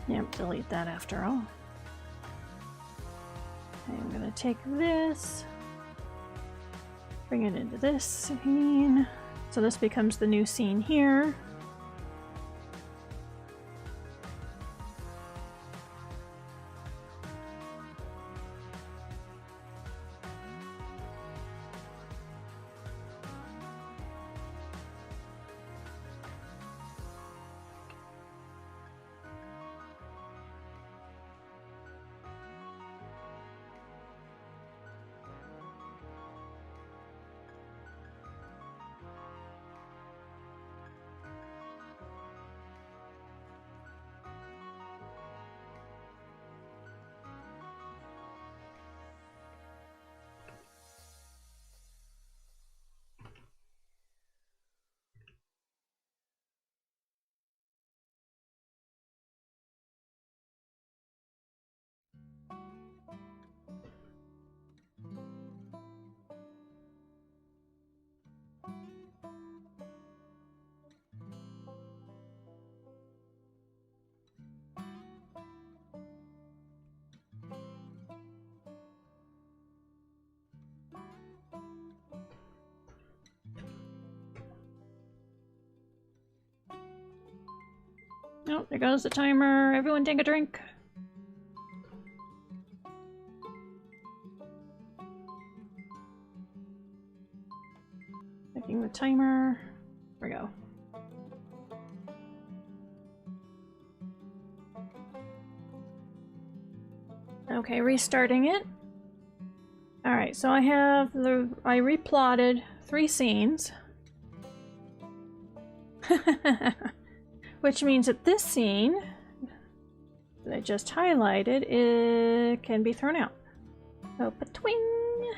Yep, delete that after all. I'm gonna take this, bring it into this scene. So this becomes the new scene here. Oh, there goes the timer. Everyone take a drink. Checking the timer. There we go. Okay, restarting it. Alright, so I replotted 3 scenes. Which means that this scene that I just highlighted, it can be thrown out. So, patwing!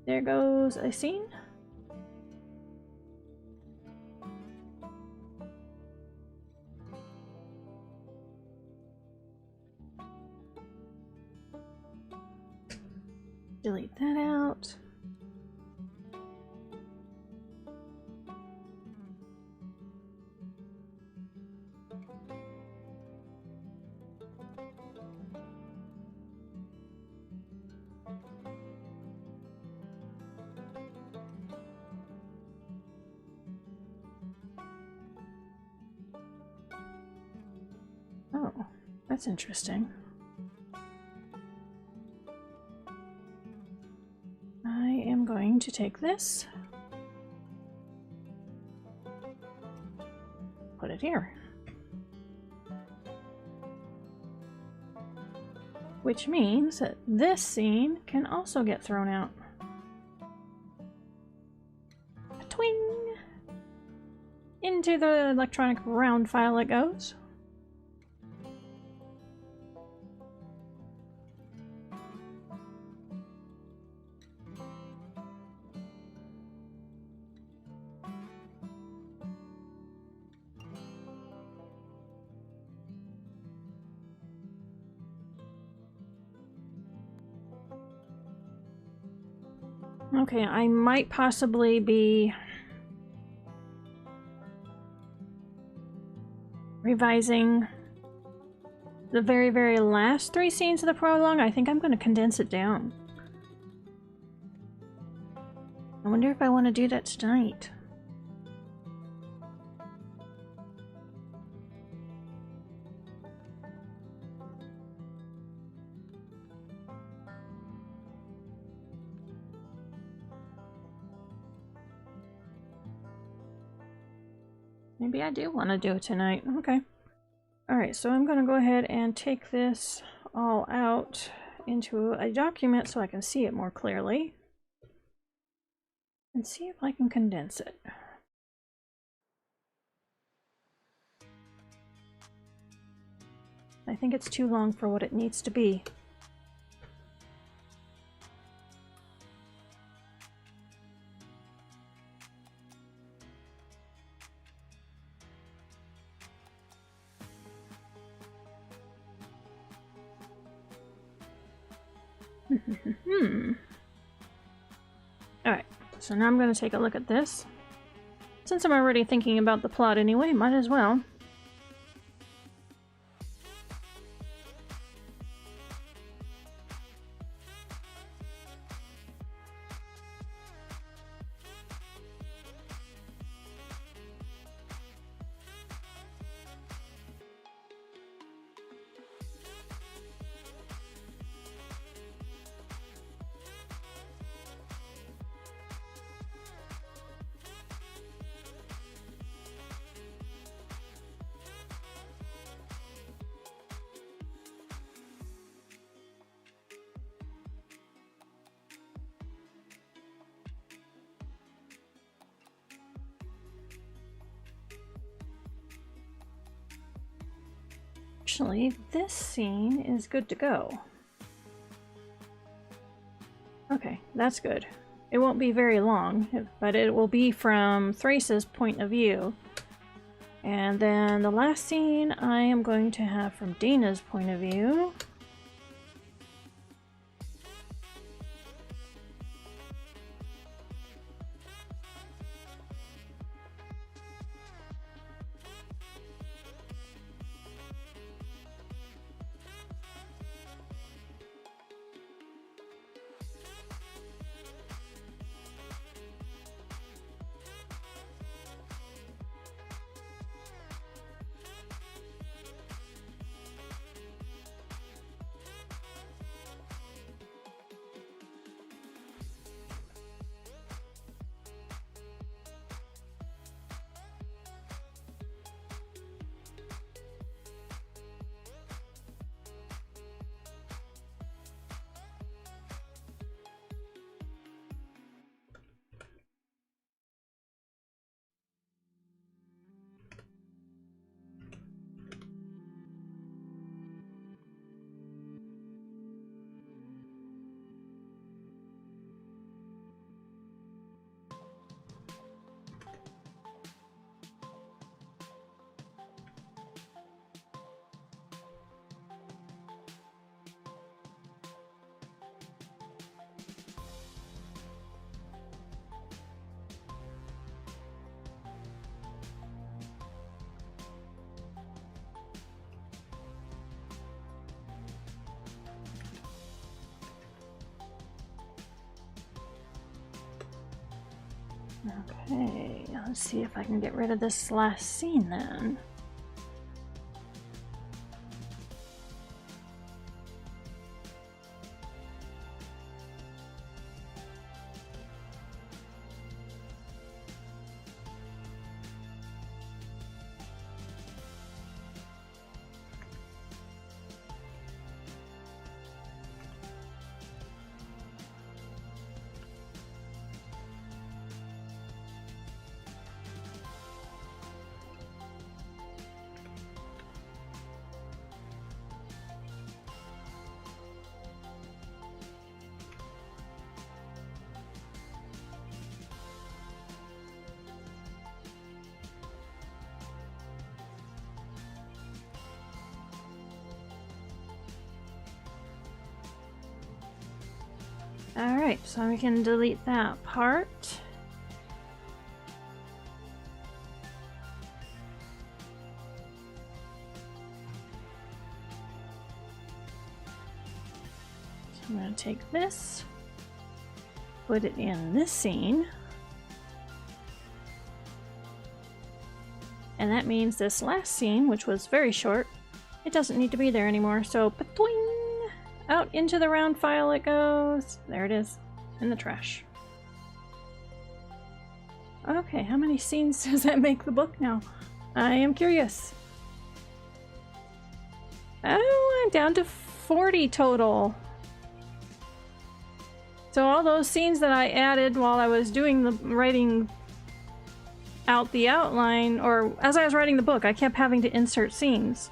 There goes a scene. Delete that out. Oh, that's interesting. I am going to take this, put it here, which means that this scene can also get thrown out. Twing! Into the electronic round file it goes. Okay, I might possibly be revising the very, very last 3 scenes of the prologue. I think I'm going to condense it down. I wonder if I want to do that tonight. Maybe I do want to do it tonight. Okay. Alright, so I'm going to go ahead and take this all out into a document so I can see it more clearly. And see if I can condense it. I think it's too long for what it needs to be. Alright, so now I'm going to take a look at this. Since I'm already thinking about the plot anyway, might as well. actually, this scene is good to go. Okay, that's good. It won't be very long, but it will be from Thrace's point of view. And then the last scene I am going to have from Dana's point of view. Okay, let's see if I can get rid of this last scene then. Alright, so we can delete that part. So I'm going to take this, put it in this scene, and that means this last scene, which was very short, it doesn't need to be there anymore, so pa-twing! Out into the round file it goes. There it is, in the trash. Okay, how many scenes does that make the book now? I am curious. Oh, I'm down to 40 total. So all those scenes that I added while I was doing the writing out the outline, or as I was writing the book, I kept having to insert scenes.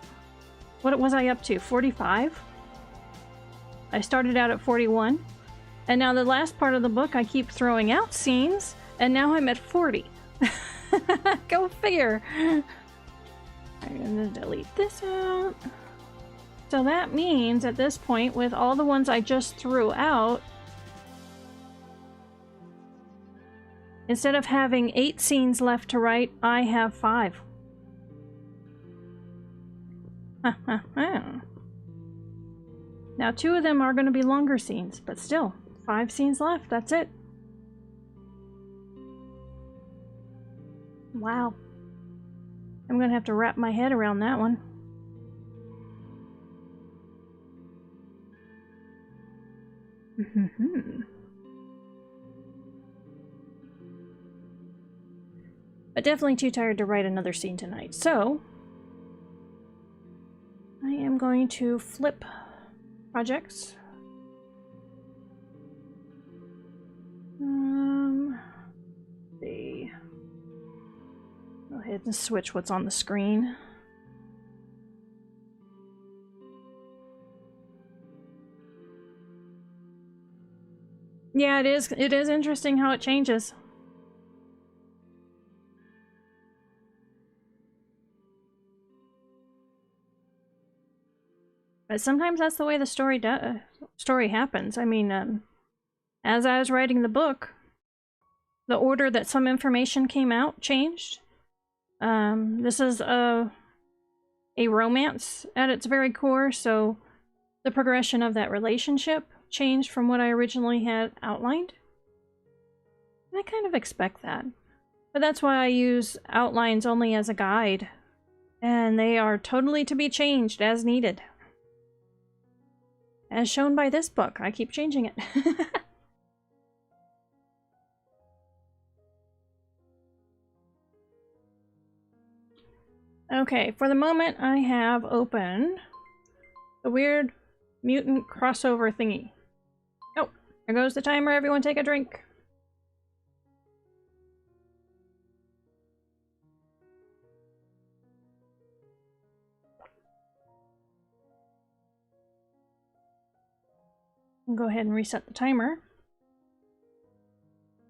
What was I up to? 45? I started out at 41, and now the last part of the book I keep throwing out scenes, and now I'm at 40. Go figure. I'm gonna delete this out. So that means at this point, with all the ones I just threw out, instead of having 8 scenes left to write, I have 5. Now 2 of them are going to be longer scenes, but still, 5 scenes left, that's it. Wow. I'm going to have to wrap my head around that one. But definitely too tired to write another scene tonight, so I am going to flip projects. See. Go ahead and switch what's on the screen. Yeah, it is. It is interesting how it changes. But sometimes that's the way the story happens. I mean, as I was writing the book, the order that some information came out changed. This is a romance at its very core, so the progression of that relationship changed from what I originally had outlined. And I kind of expect that. But that's why I use outlines only as a guide, and they are totally to be changed as needed. As shown by this book, I keep changing it. Okay, for the moment I have open the weird mutant crossover thingy. Oh, there goes the timer. Everyone take a drink. I'll go ahead and reset the timer.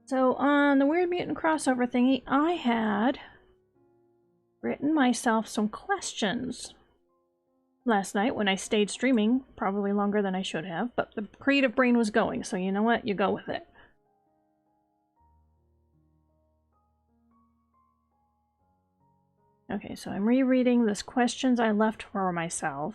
So on the weird mutant crossover thingy, I had written myself some questions last night when I stayed streaming, probably longer than I should have, but the creative brain was going, so you know what? You go with it. Okay, so I'm rereading these questions I left for myself.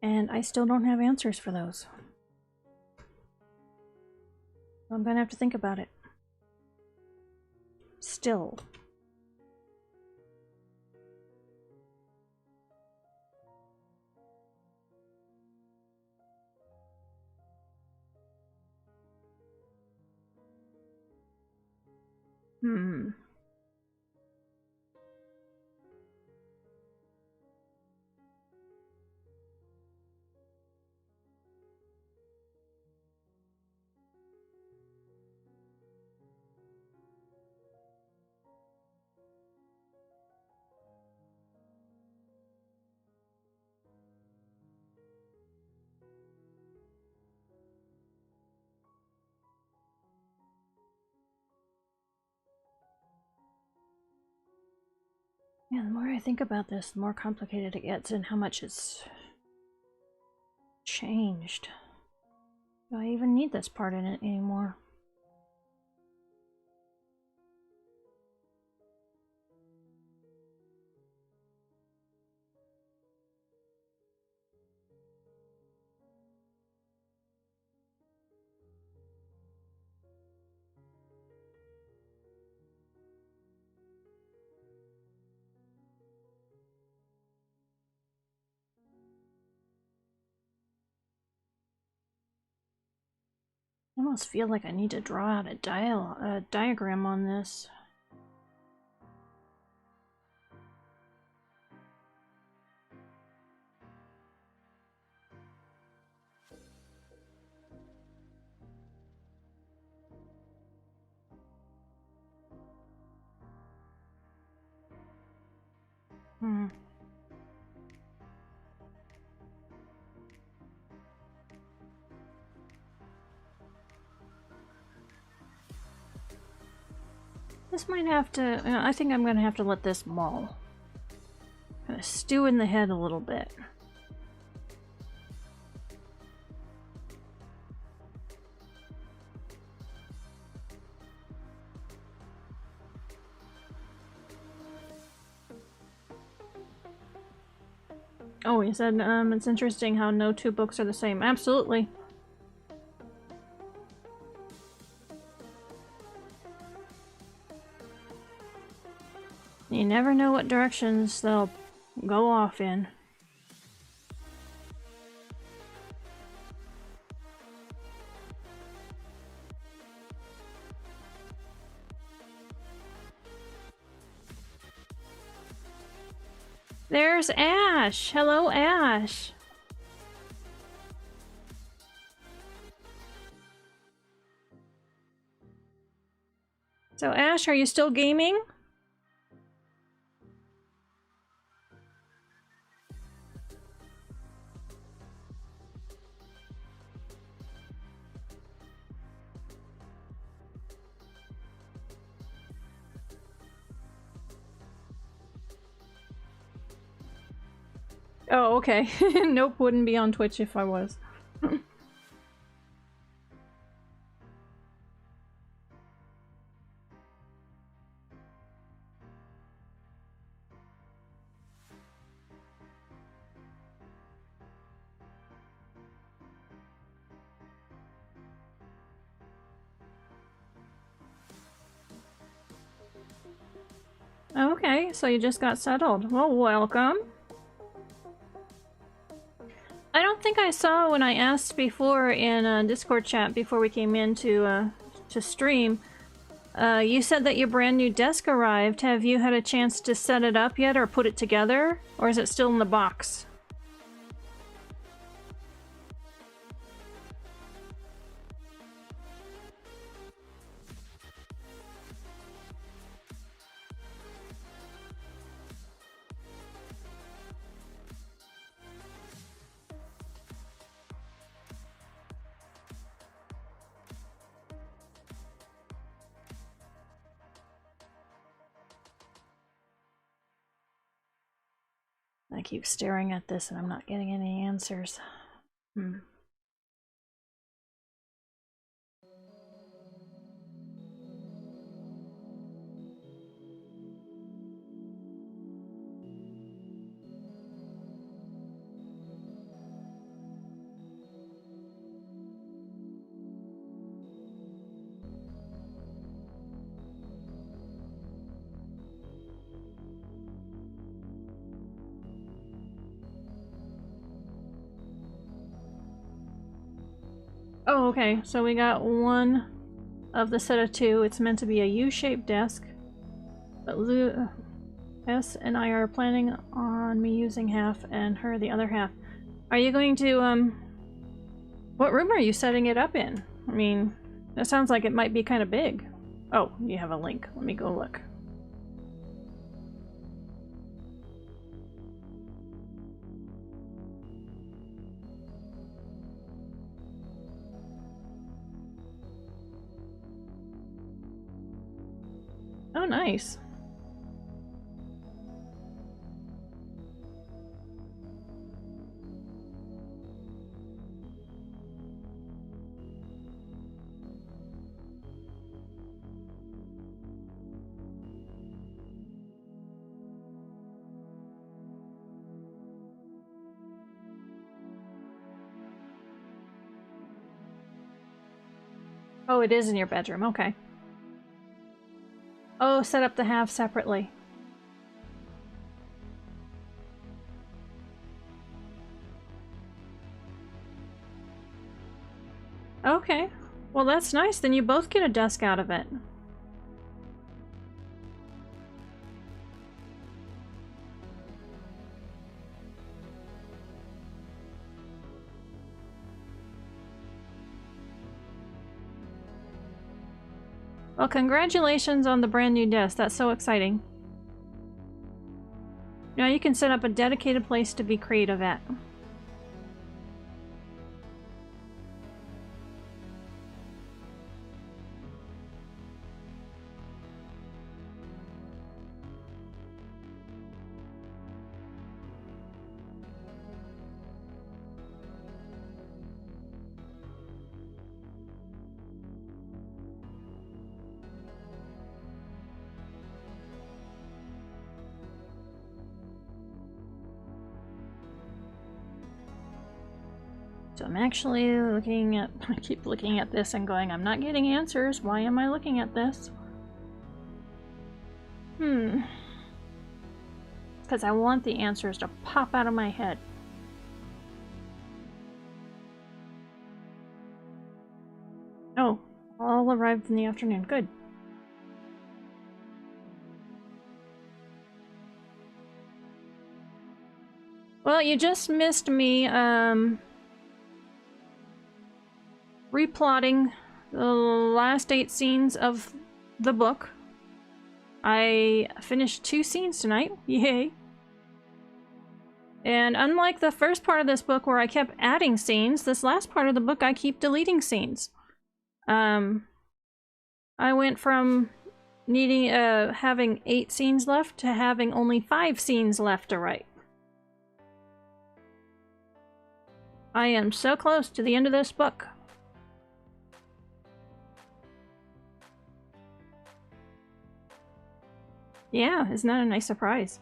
And I still don't have answers for those. I'm gonna have to think about it. Still. Yeah, the more I think about this, the more complicated it gets and how much it's changed. Do I even need this part in it anymore? I almost feel like I need to draw out a diagram on this. This might have to, I think I'm gonna have to let this mull. Kind of stew in the head a little bit. Oh, he said, it's interesting how no two books are the same. Absolutely. You never know what directions they'll go off in. There's Ash! Hello, Ash! So, Ash, are you still gaming? Oh, okay. Nope, wouldn't be on Twitch if I was. Okay, so you just got settled. Well, welcome. I don't think I saw when I asked before in a Discord chat before we came in to stream. You said that your brand new desk arrived. Have you had a chance to set it up yet or put it together? Or is it still in the box? I keep staring at this and I'm not getting any answers. Oh, okay. So we got one of the set of two. It's meant to be a U-shaped desk. But S and I are planning on me using half and her the other half. Are you going to, what room are you setting it up in? I mean, that sounds like it might be kind of big. Oh, you have a link. Let me go look. Oh, nice. Oh, it is in your bedroom. Okay. Oh, set up the half separately. Okay. Well, that's nice. Then you both get a desk out of it. Well, congratulations on the brand new desk. That's so exciting. Now you can set up a dedicated place to be creative at. So I'm actually looking at, I keep looking at this and going, I'm not getting answers. Why am I looking at this? Because I want the answers to pop out of my head. Oh, all arrived in the afternoon. Good. Well, you just missed me, replotting the last 8 scenes of the book. I finished 2 scenes tonight. Yay. And unlike the first part of this book where I kept adding scenes, this last part of the book I keep deleting scenes. I went from needing having 8 scenes left to having only 5 scenes left to write. I am so close to the end of this book. Yeah, isn't that a nice surprise?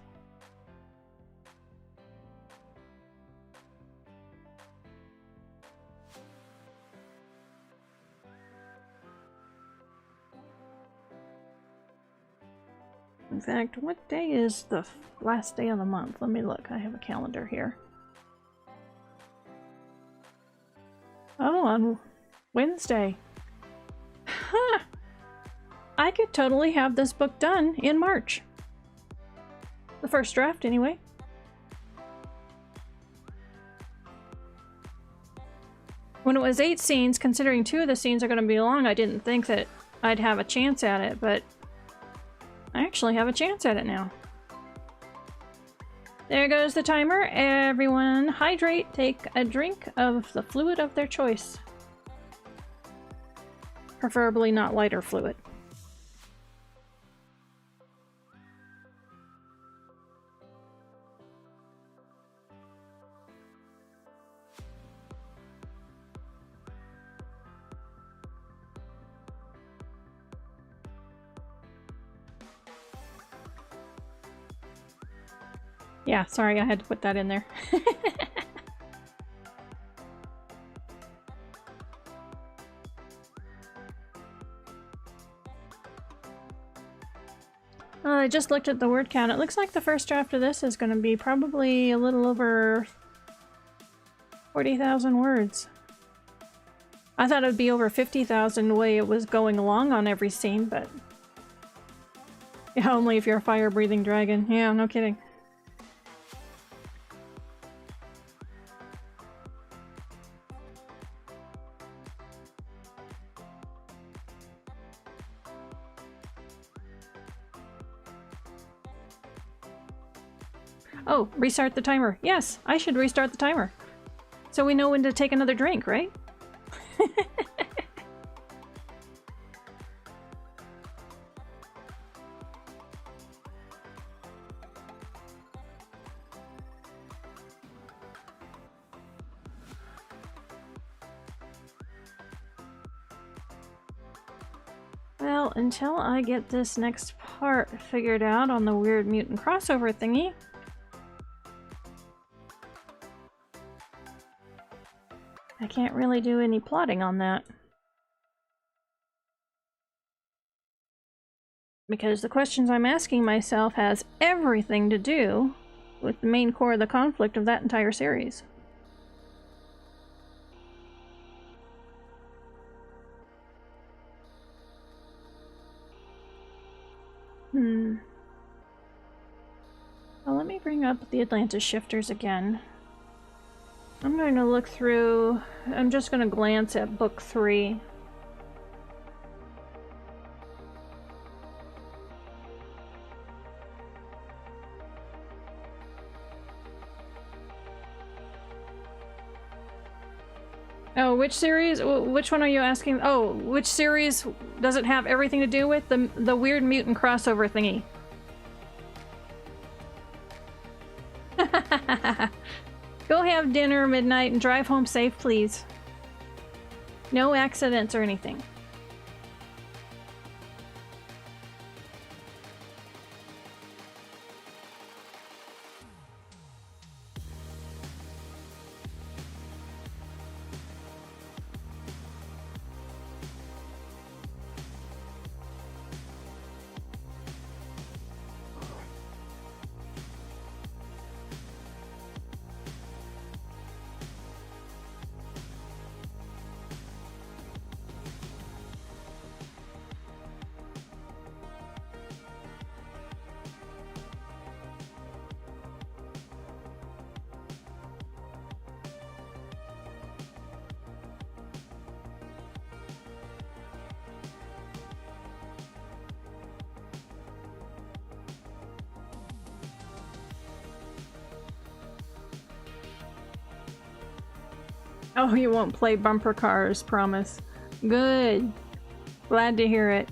In fact, what day is the last day of the month? Let me look. I have a calendar here. Oh, on Wednesday. Huh. I could totally have this book done in March. The first draft, anyway. When it was 8 scenes, considering 2 of the scenes are going to be long, I didn't think that I'd have a chance at it, but I actually have a chance at it now. There goes the timer. Everyone hydrate. Take a drink of the fluid of their choice. Preferably not lighter fluid. Yeah, sorry, I had to put that in there. I just looked at the word count. It looks like the first draft of this is going to be probably a little over 40,000 words. I thought it would be over 50,000 the way it was going along on every scene, but... Yeah, only if you're a fire-breathing dragon. Yeah, no kidding. Oh, restart the timer. Yes, I should restart the timer. So we know when to take another drink, right? Well, until I get this next part figured out on the weird mutant crossover thingy, I can't really do any plotting on that. Because the questions I'm asking myself has everything to do with the main core of the conflict of that entire series. Well, let me bring up the Atlantis shifters again. I'm going to look through... I'm just going to glance at book 3. Oh, which series? Which one are you asking? Oh, which series does it have everything to do with? The weird mutant crossover thingy. Go have dinner midnight and drive home safe, please. No accidents or anything. Oh, you won't play bumper cars, promise. Good. Glad to hear it.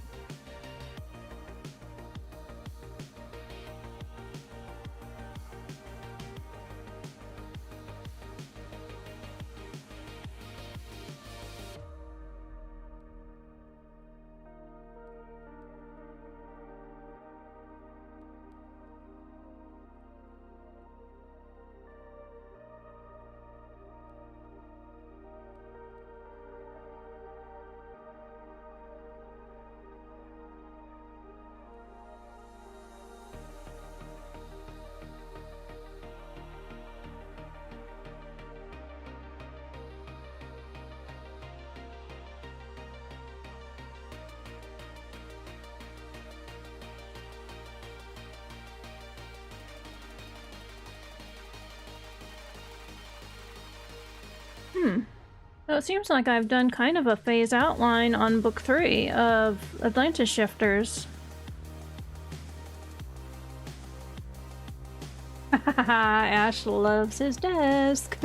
So it seems like I've done kind of a phase outline on book 3 of Atlantis Shifters. Ash loves his desk.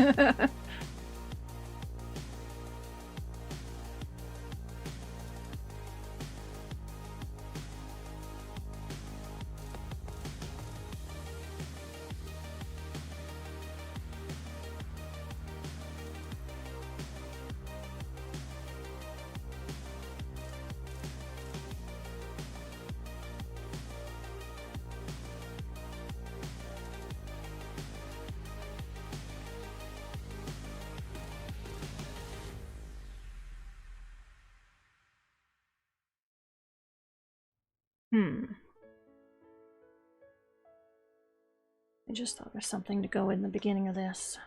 I just thought there's something to go in the beginning of this.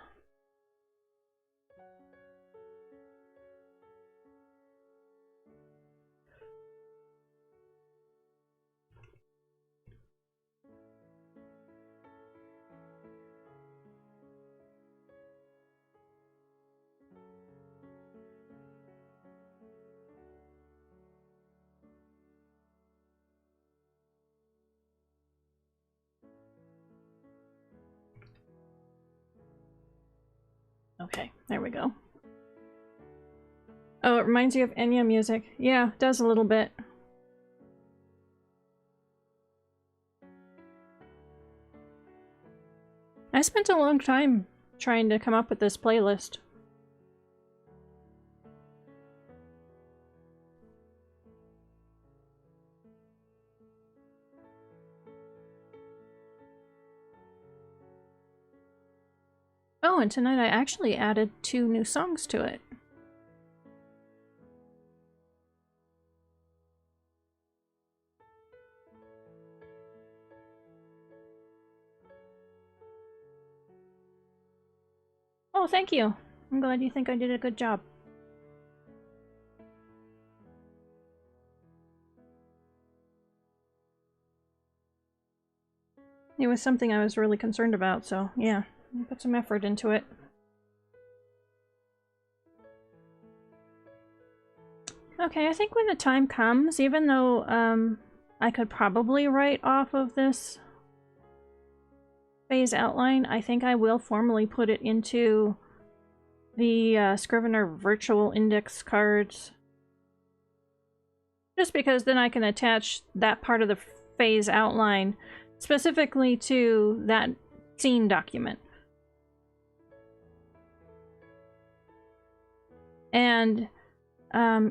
Okay, there we go. Oh, it reminds you of Enya music. Yeah, it does a little bit. I spent a long time trying to come up with this playlist. Oh, and tonight I actually added 2 new songs to it. Oh, thank you. I'm glad you think I did a good job. It was something I was really concerned about, so yeah, I put some effort into it. Okay, I think when the time comes, even though I could probably write off of this phase outline, I think I will formally put it into the Scrivener virtual index cards. Just because then I can attach that part of the phase outline specifically to that scene document. And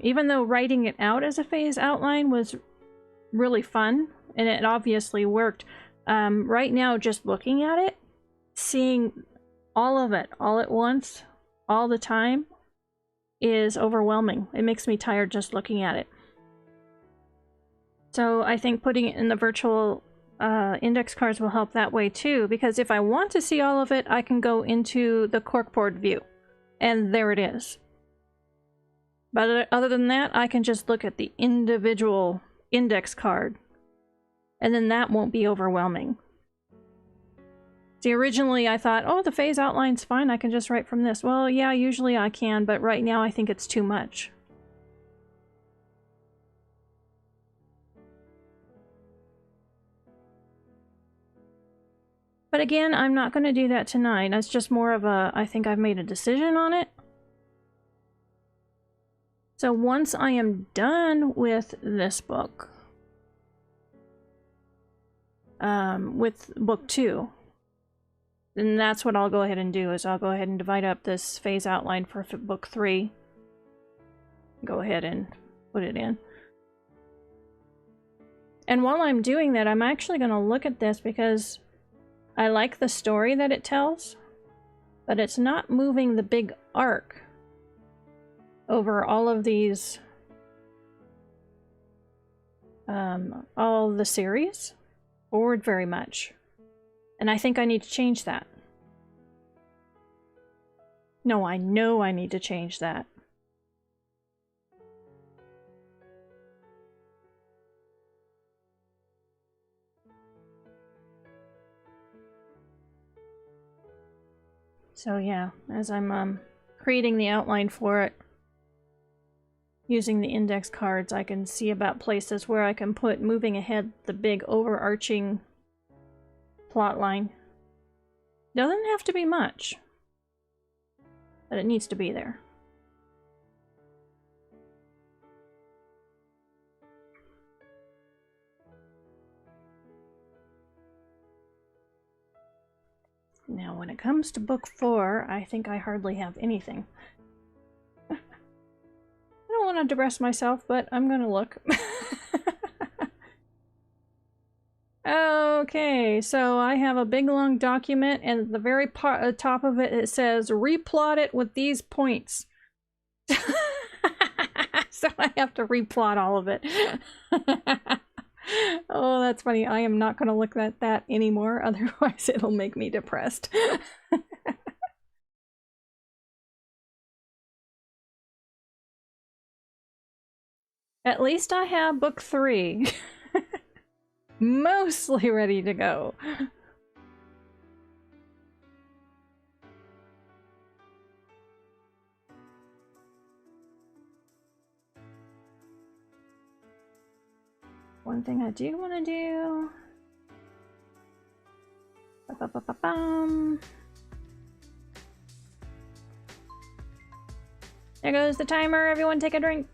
even though writing it out as a phase outline was really fun, and it obviously worked, right now just looking at it, seeing all of it all at once, all the time, is overwhelming. It makes me tired just looking at it. So I think putting it in the virtual index cards will help that way too, because if I want to see all of it, I can go into the corkboard view, and there it is. But other than that, I can just look at the individual index card, and then that won't be overwhelming. See, originally I thought, oh, the phase outline's fine, I can just write from this. Well, yeah, usually I can, but right now I think it's too much. But again, I'm not going to do that tonight. It's just more of a, I think I've made a decision on it. So once I am done with this book, with book 2, then that's what I'll go ahead and do, is I'll go ahead and divide up this phase outline for book 3. Go ahead and put it in. And while I'm doing that, I'm actually going to look at this because I like the story that it tells, but it's not moving the big arc over all of these, all the series forward very much. And I think I need to change that. No, I know I need to change that. So yeah, as I'm creating the outline for it. Using the index cards, I can see about places where I can put moving ahead the big overarching plot line. Doesn't have to be much, but it needs to be there. Now, when it comes to book 4, I think I hardly have anything. I don't want to depress myself, but I'm gonna look. Okay, so I have a big long document, and at the very top of it, it says, replot it with these points. So I have to replot all of it. Oh, that's funny. I am not going to look at that anymore, otherwise it'll make me depressed. At least I have book 3. Mostly ready to go. One thing I do want to do. There goes the timer. Everyone take a drink.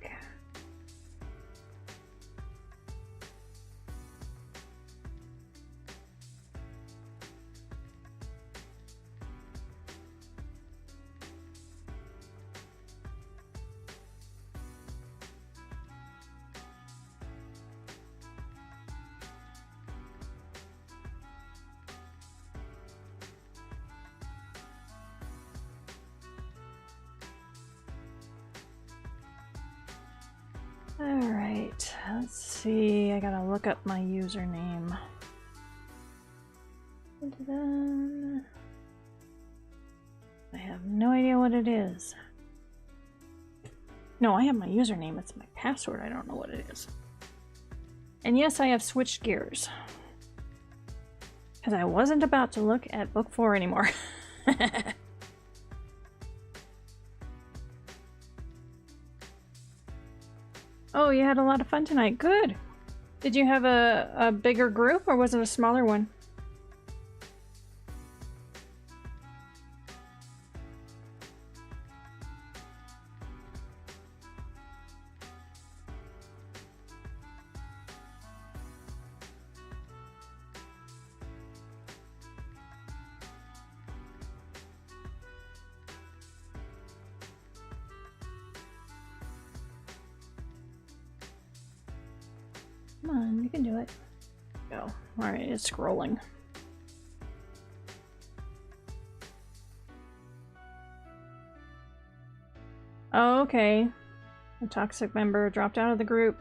Alright, let's see. I gotta look up my username. I have no idea what it is. No, I have my username. It's my password. I don't know what it is. And yes, I have switched gears. Because I wasn't about to look at book 4 anymore. Oh, you had a lot of fun tonight. Good. Did you have a bigger group, or was it a smaller one? Come on, you can do it. Go. Alright, it's scrolling. Oh, okay. A toxic member dropped out of the group.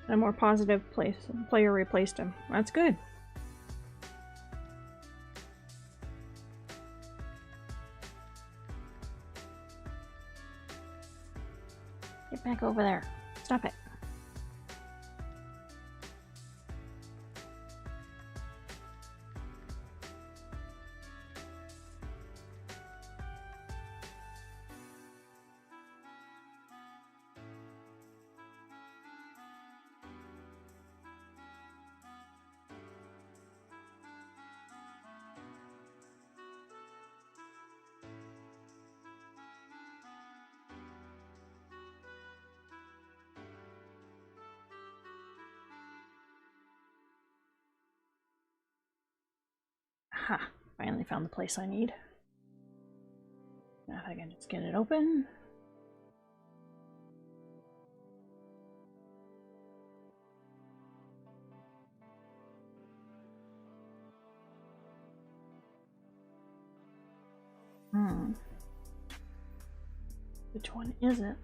And a more positive player replaced him. That's good. Get back over there. Stop it. Ha! Finally found the place I need. Now if I can just get it open. Which one is it?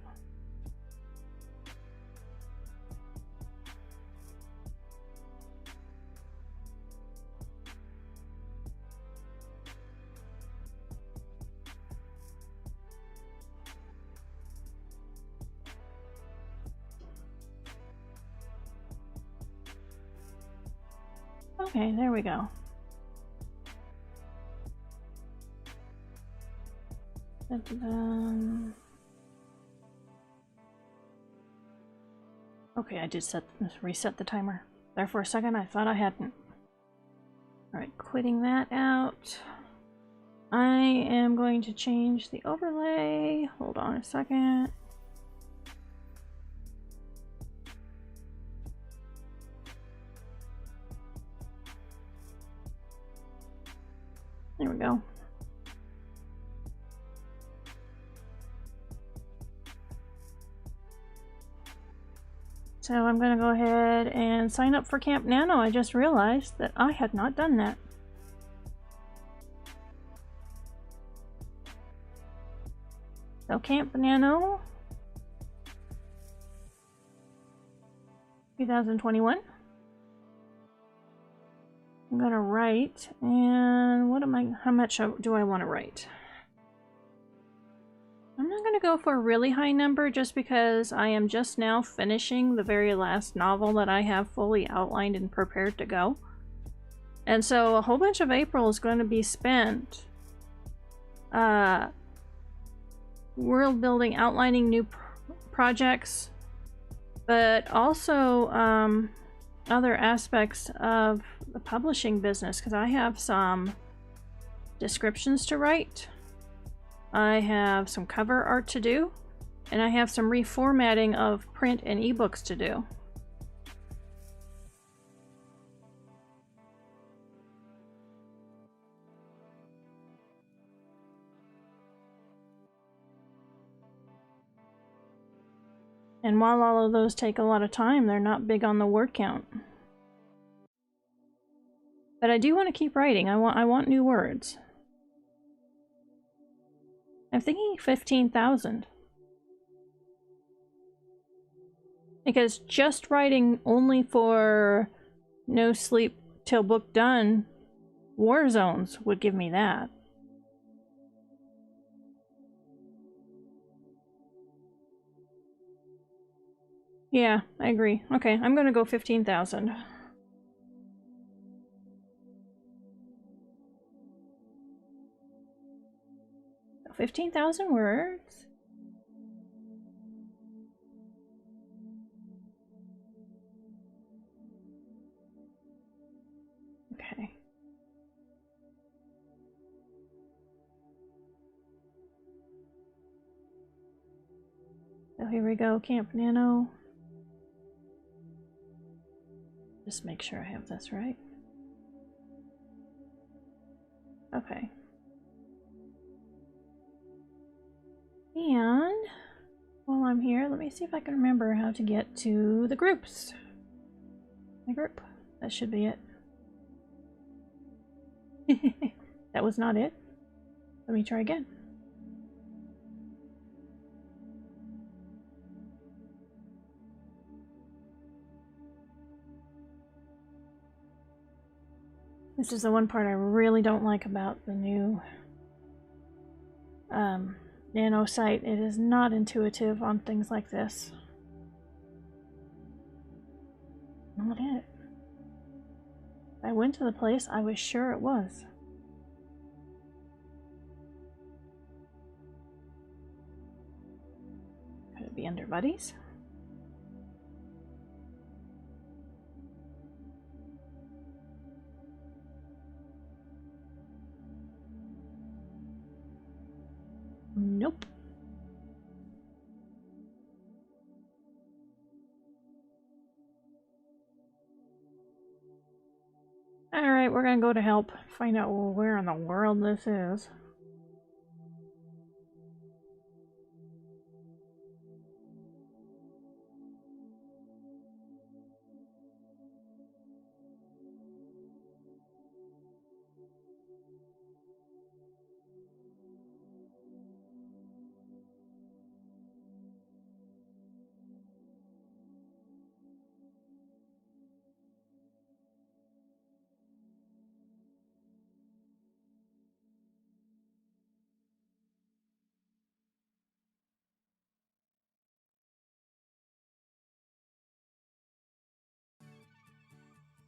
Okay, there we go. Okay, I did reset the timer. There for a second, I thought I hadn't. Alright, quitting that out. I am going to change the overlay. Hold on a second. There we go. So I'm going to go ahead and sign up for Camp Nano. I just realized that I had not done that. So Camp Nano 2021. I'm going to write, and how much do I want to write? I'm not going to go for a really high number just because I am just now finishing the very last novel that I have fully outlined and prepared to go. And so a whole bunch of April is going to be spent world building, outlining new projects, but also other aspects of the publishing business, because I have some descriptions to write. I have some cover art to do, and I have some reformatting of print and ebooks to do. And while all of those take a lot of time, they're not big on the word count. But I do want to keep writing. I want new words. I'm thinking 15,000. Because just writing only for No Sleep Till Book Done War Zones would give me that. Yeah, I agree. Okay, I'm gonna go 15,000. 15,000 words? Okay. So here we go, Camp Nano. Just make sure I have this right. Okay. And while I'm here, let me see if I can remember how to get to the groups. My group. That should be it. That was not it. Let me try again. This is the one part I really don't like about the new Nano site. It is not intuitive on things like this. Not it. I went to the place, I was sure it was. Could it be under buddies? Nope. Alright, we're gonna go to help. Find out where in the world this is.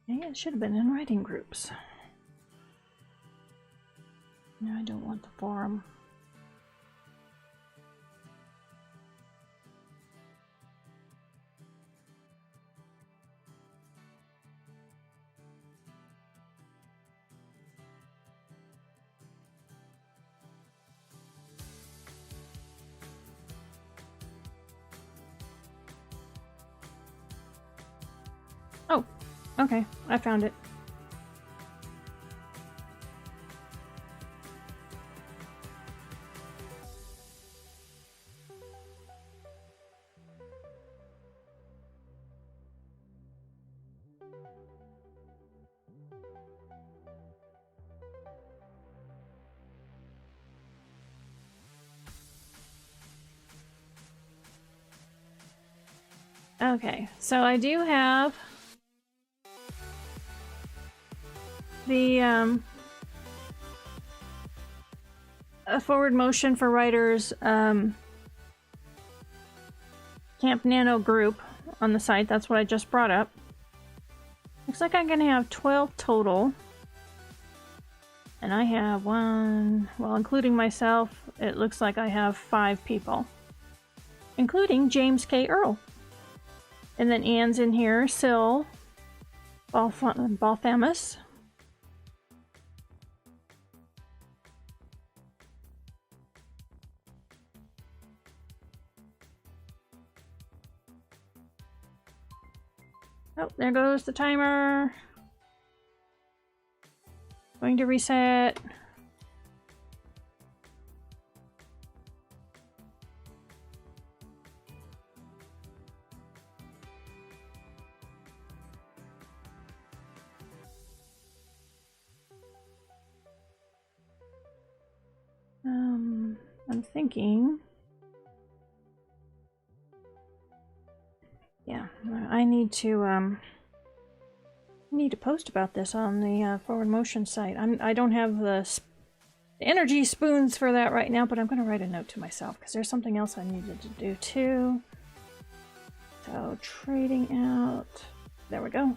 Yeah, it should have been in writing groups. No, I don't want the forum. Okay, I found it. Okay, so I do have the a forward motion for writers Camp Nano group on the site. That's what I just brought up. Looks like I'm gonna have 12 total. And I have one, well, including myself, it looks like I have 5 people. Including James K. Earl. And then Anne's in here, Syl, Balthamus. Oh, there goes the timer. Going to reset. I'm thinking. Yeah, I need to post about this on the forward motion site. I don't have the energy spoons for that right now, but I'm going to write a note to myself because there's something else I needed to do too. So trading out. There we go.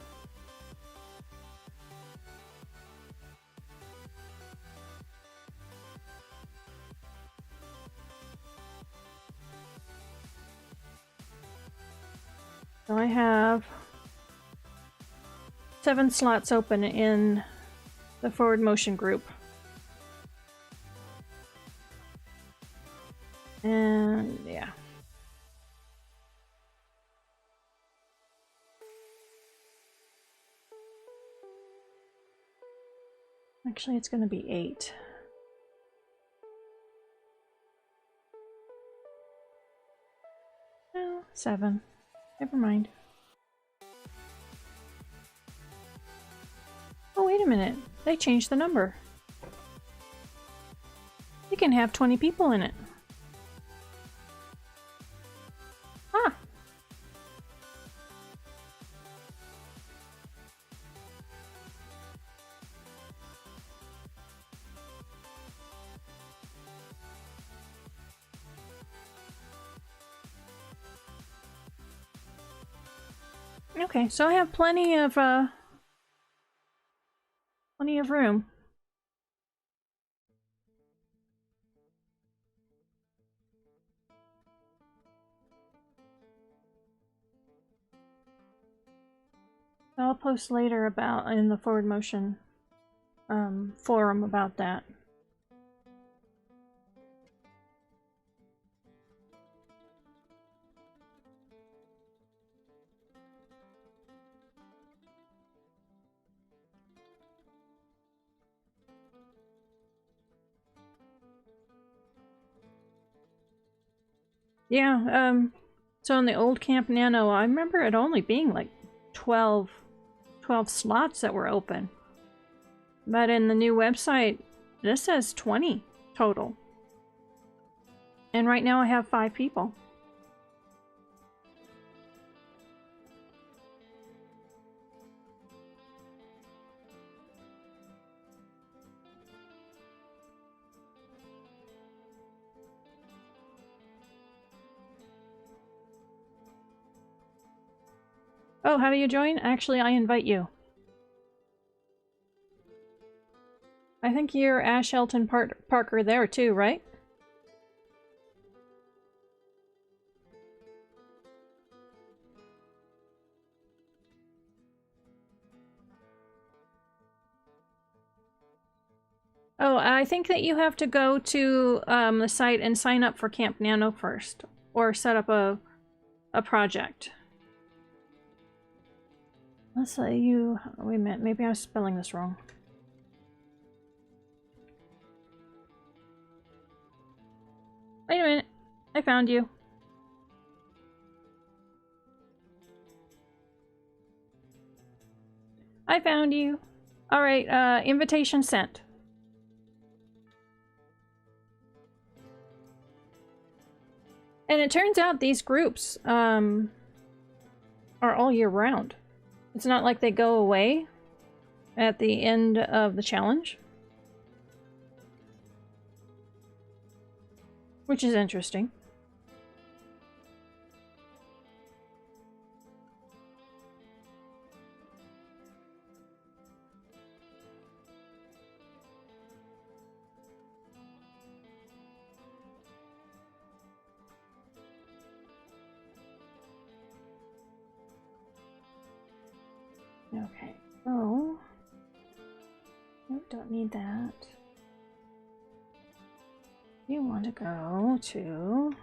So I have 7 slots open in the forward motion group. And yeah. Actually, it's going to be 8. No, 7. Never mind. Oh, wait a minute. They changed the number. You can have 20 people in it. Ah. Okay, so I have plenty of room. I'll post later about in the forward motion forum about that. Yeah, so in the old Camp Nano, I remember it only being like 12 slots that were open. But in the new website, this says 20 total. And right now I have 5 people. Oh, how do you join? Actually, I invite you. I think you're Ash Elton Parker there too, right? Oh, I think that you have to go to the site and sign up for Camp Nano first, or set up a project. Let's say you... Wait a minute, maybe I was spelling this wrong. Wait a minute, I found you. I found you. Alright, invitation sent. And it turns out these groups are all year round. It's not like they go away at the end of the challenge. Which is interesting. Okay, so nope, don't need that. You want to go to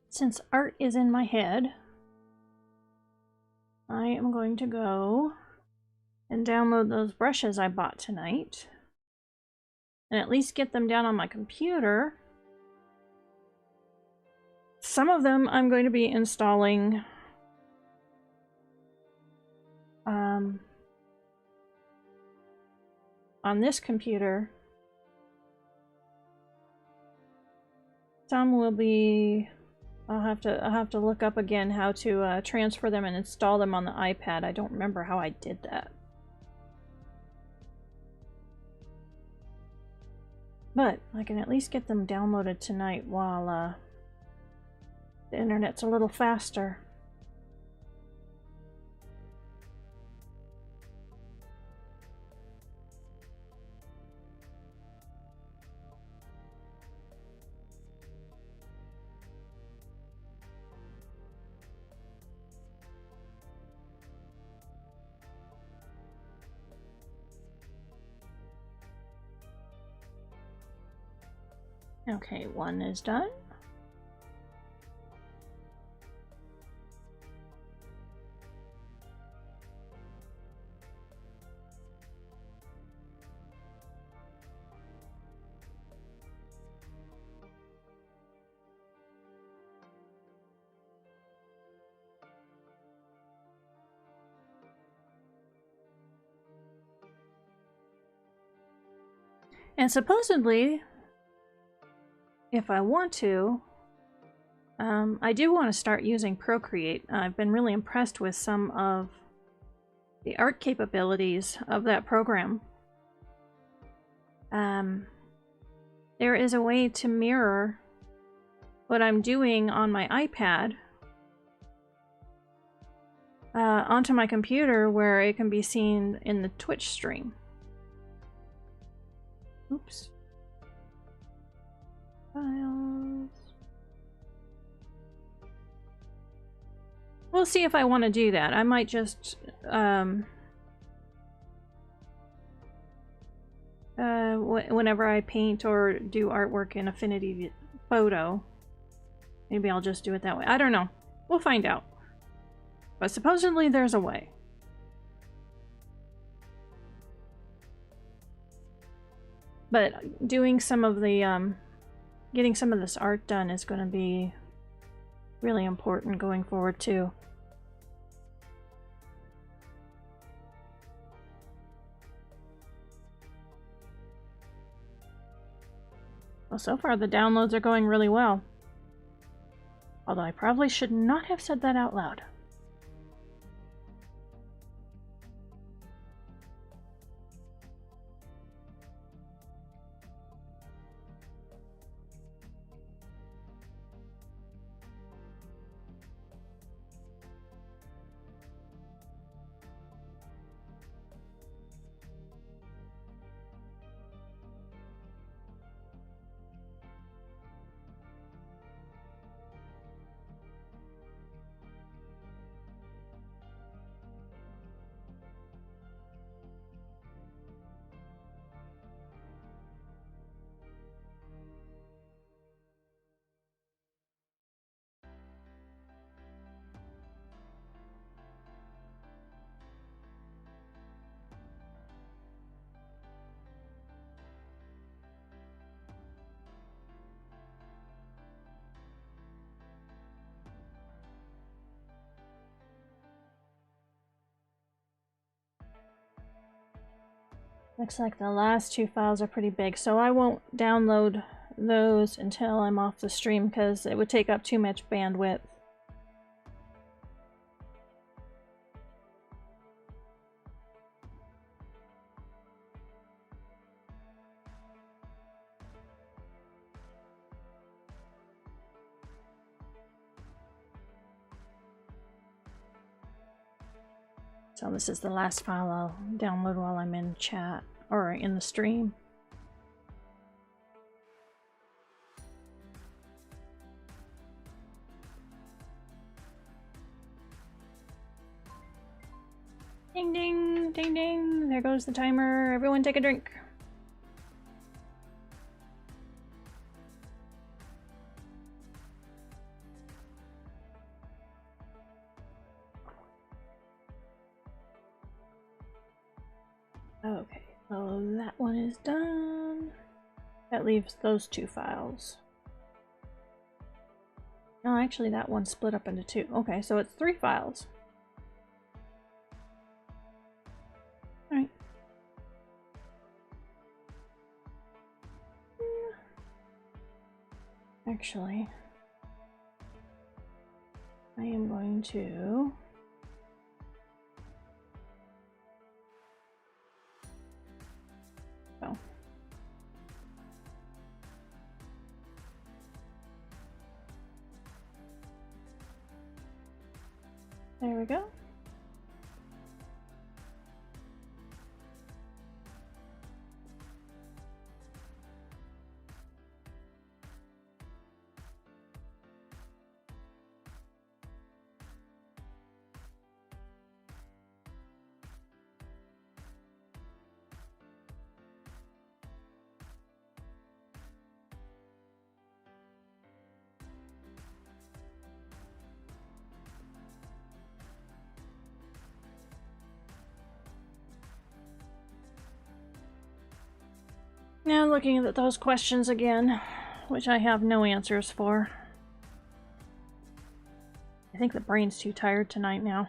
since art is in my head, I am going to go and download those brushes I bought tonight and at least get them down on my computer. Some of them I'm going to be installing on this computer. Some will be... I'll have to look up again how to transfer them and install them on the iPad. I don't remember how I did that. But I can at least get them downloaded tonight while the internet's a little faster. Okay, one is done. And supposedly, if I want to, I do want to start using Procreate. I've been really impressed with some of the art capabilities of that program. There is a way to mirror what I'm doing on my iPad onto my computer where it can be seen in the Twitch stream. Oops. Files. We'll see if I want to do that. I might just whenever I paint or do artwork in Affinity Photo, maybe I'll just do it that way. I don't know. We'll find out. But supposedly there's a way. But doing some of the getting some of this art done is going to be really important going forward too. Well, so far the downloads are going really well. Although I probably should not have said that out loud. Looks like the last two files are pretty big, so I won't download those until I'm off the stream because it would take up too much bandwidth. So this is the last file I'll download while I'm in chat or in the stream. Ding ding, ding ding, there goes the timer. Everyone take a drink. Okay, so that one is done. That leaves those two files. No, actually that one split up into two. Okay, so it's 3 files. Alright. Actually, I am going to go. There we go. Now looking at those questions again, which I have no answers for. I think the brain's too tired tonight now.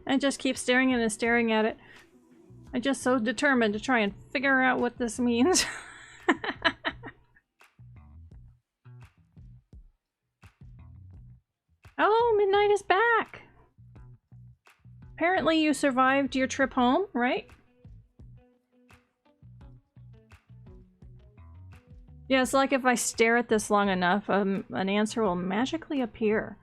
I just keep staring at it and staring at it. I'm just so determined to try and figure out what this means. Oh, Midnight is back! Apparently you survived your trip home, right? Yeah, it's like if I stare at this long enough, an answer will magically appear.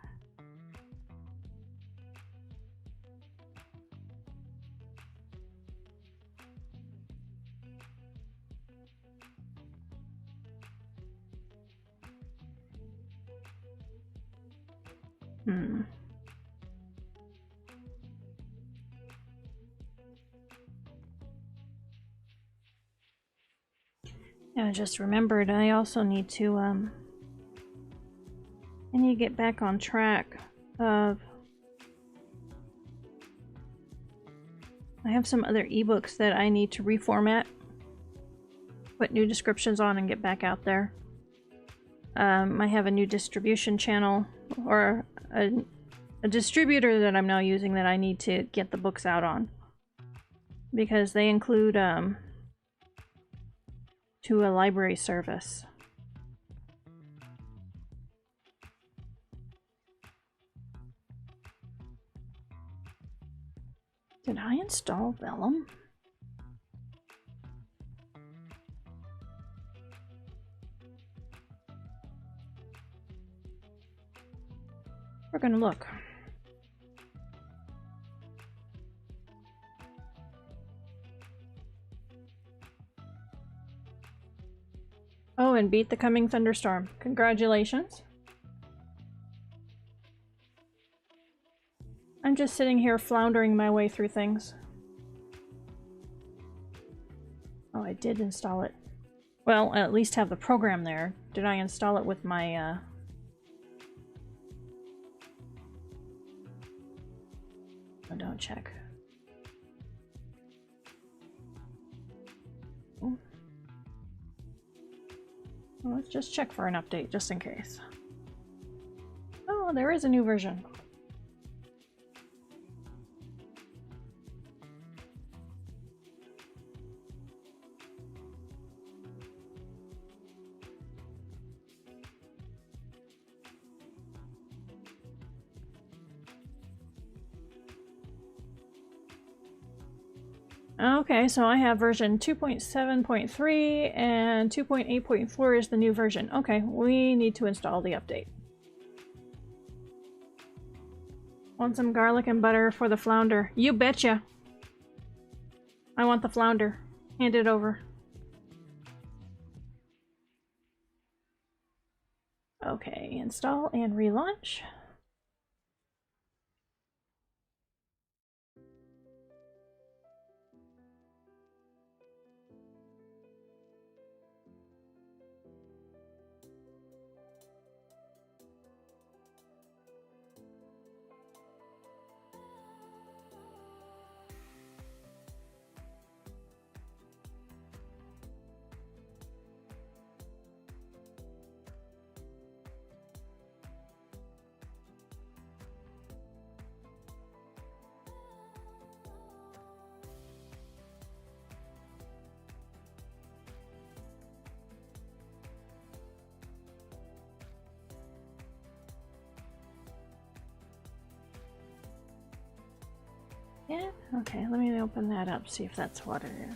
I just remembered I also need to get back on track of I have some other ebooks that I need to reformat, put new descriptions on and get back out there. I have a new distribution channel or a distributor that I'm now using that I need to get the books out on because they include to a library service. Did I install Vellum? We're gonna look. Oh, and beat the coming thunderstorm. Congratulations. I'm just sitting here floundering my way through things. Oh, I did install it. Well, at least have the program there. Did I install it with my, Oh, don't check. Oh. Well, let's just check for an update, just in case. Oh, there is a new version. Okay, so I have version 2.7.3 and 2.8.4 is the new version. Okay, we need to install the update. Want some garlic and butter for the flounder? You betcha! I want the flounder. Hand it over. Okay, install and relaunch. Yeah, okay, let me open that up, see if that's water.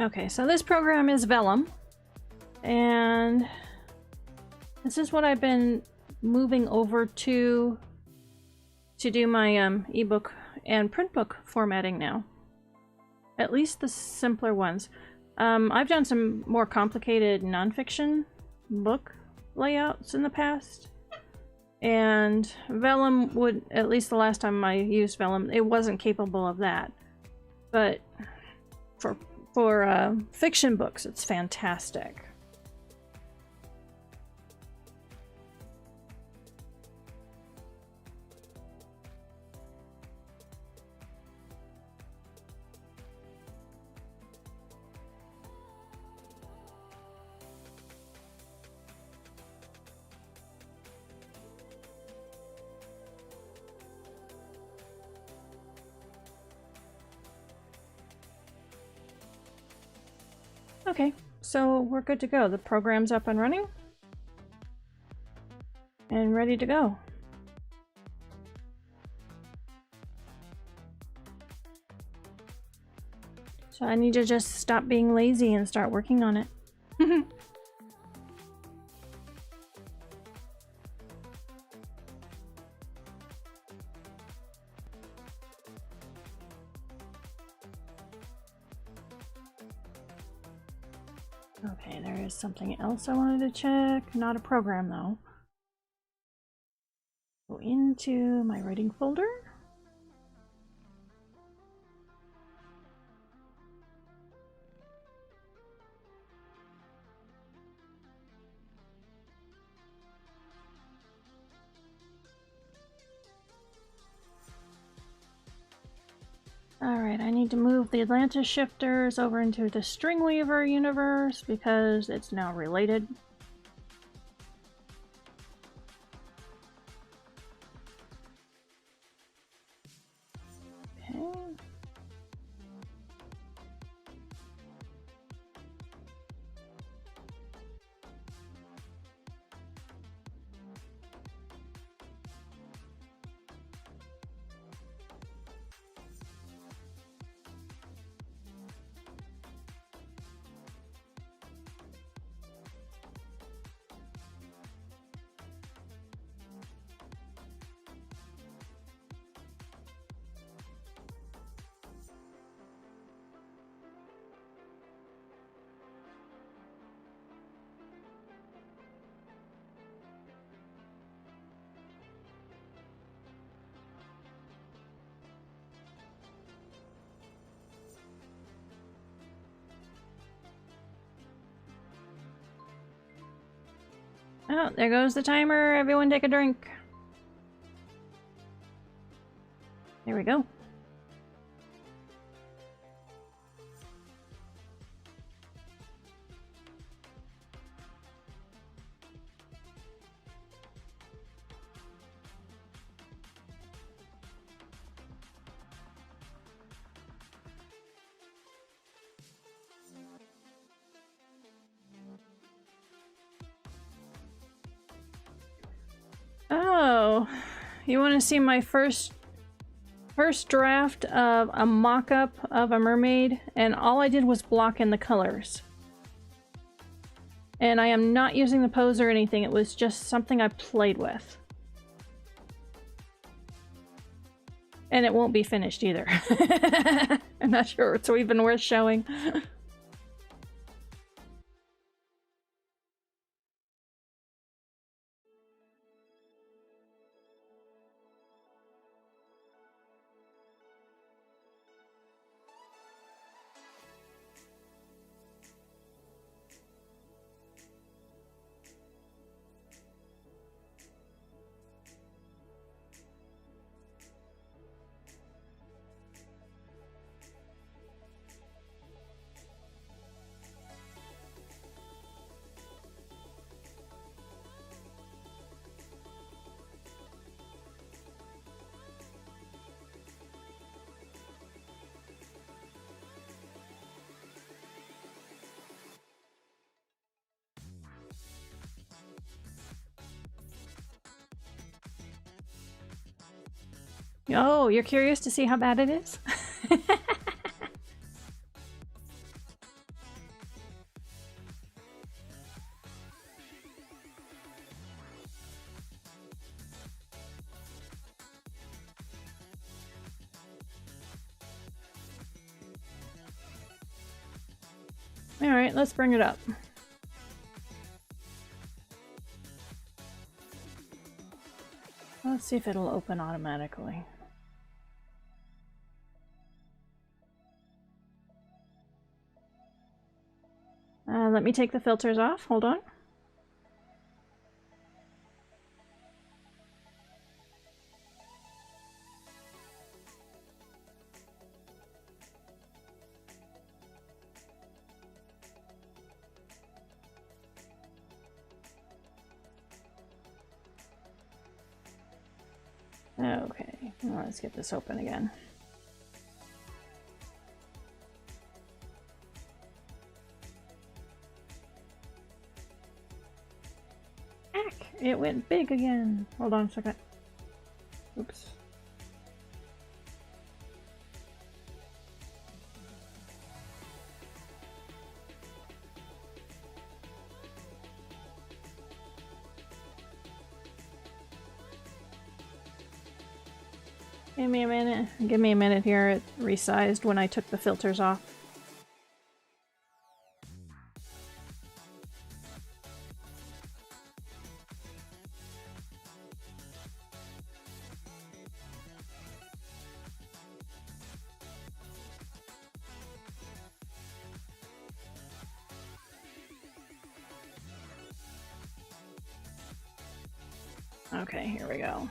Okay, so this program is Vellum, and this is what I've been moving over to do my ebook and print book formatting now. At least the simpler ones. I've done some more complicated nonfiction book layouts in the past, and Vellum would, at least the last time I used Vellum, it wasn't capable of that. But for fiction books, it's fantastic. Okay, so we're good to go. The program's up and running and ready to go. So I need to just stop being lazy and start working on it. Okay, there is something else I wanted to check. Not a program though. Go into my writing folder. Alright, I need to move the Atlantis shifters over into the Stringweaver universe because it's now related. Okay. Oh, there goes the timer. Everyone take a drink. There we go. Oh, you want to see my first draft of a mock-up of a mermaid, and all I did was block in the colors. And I am not using the pose or anything, it was just something I played with. And it won't be finished either. I'm not sure it's even worth showing. Oh, you're curious to see how bad it is? Alright, let's bring it up. Let's see if it'll open automatically. Let me take the filters off. Hold on. Okay, well, let's get this open again. Heck, it went big again. Hold on a second. Oops. Give me a minute. Give me a minute here. It resized when I took the filters off. Okay, here we go.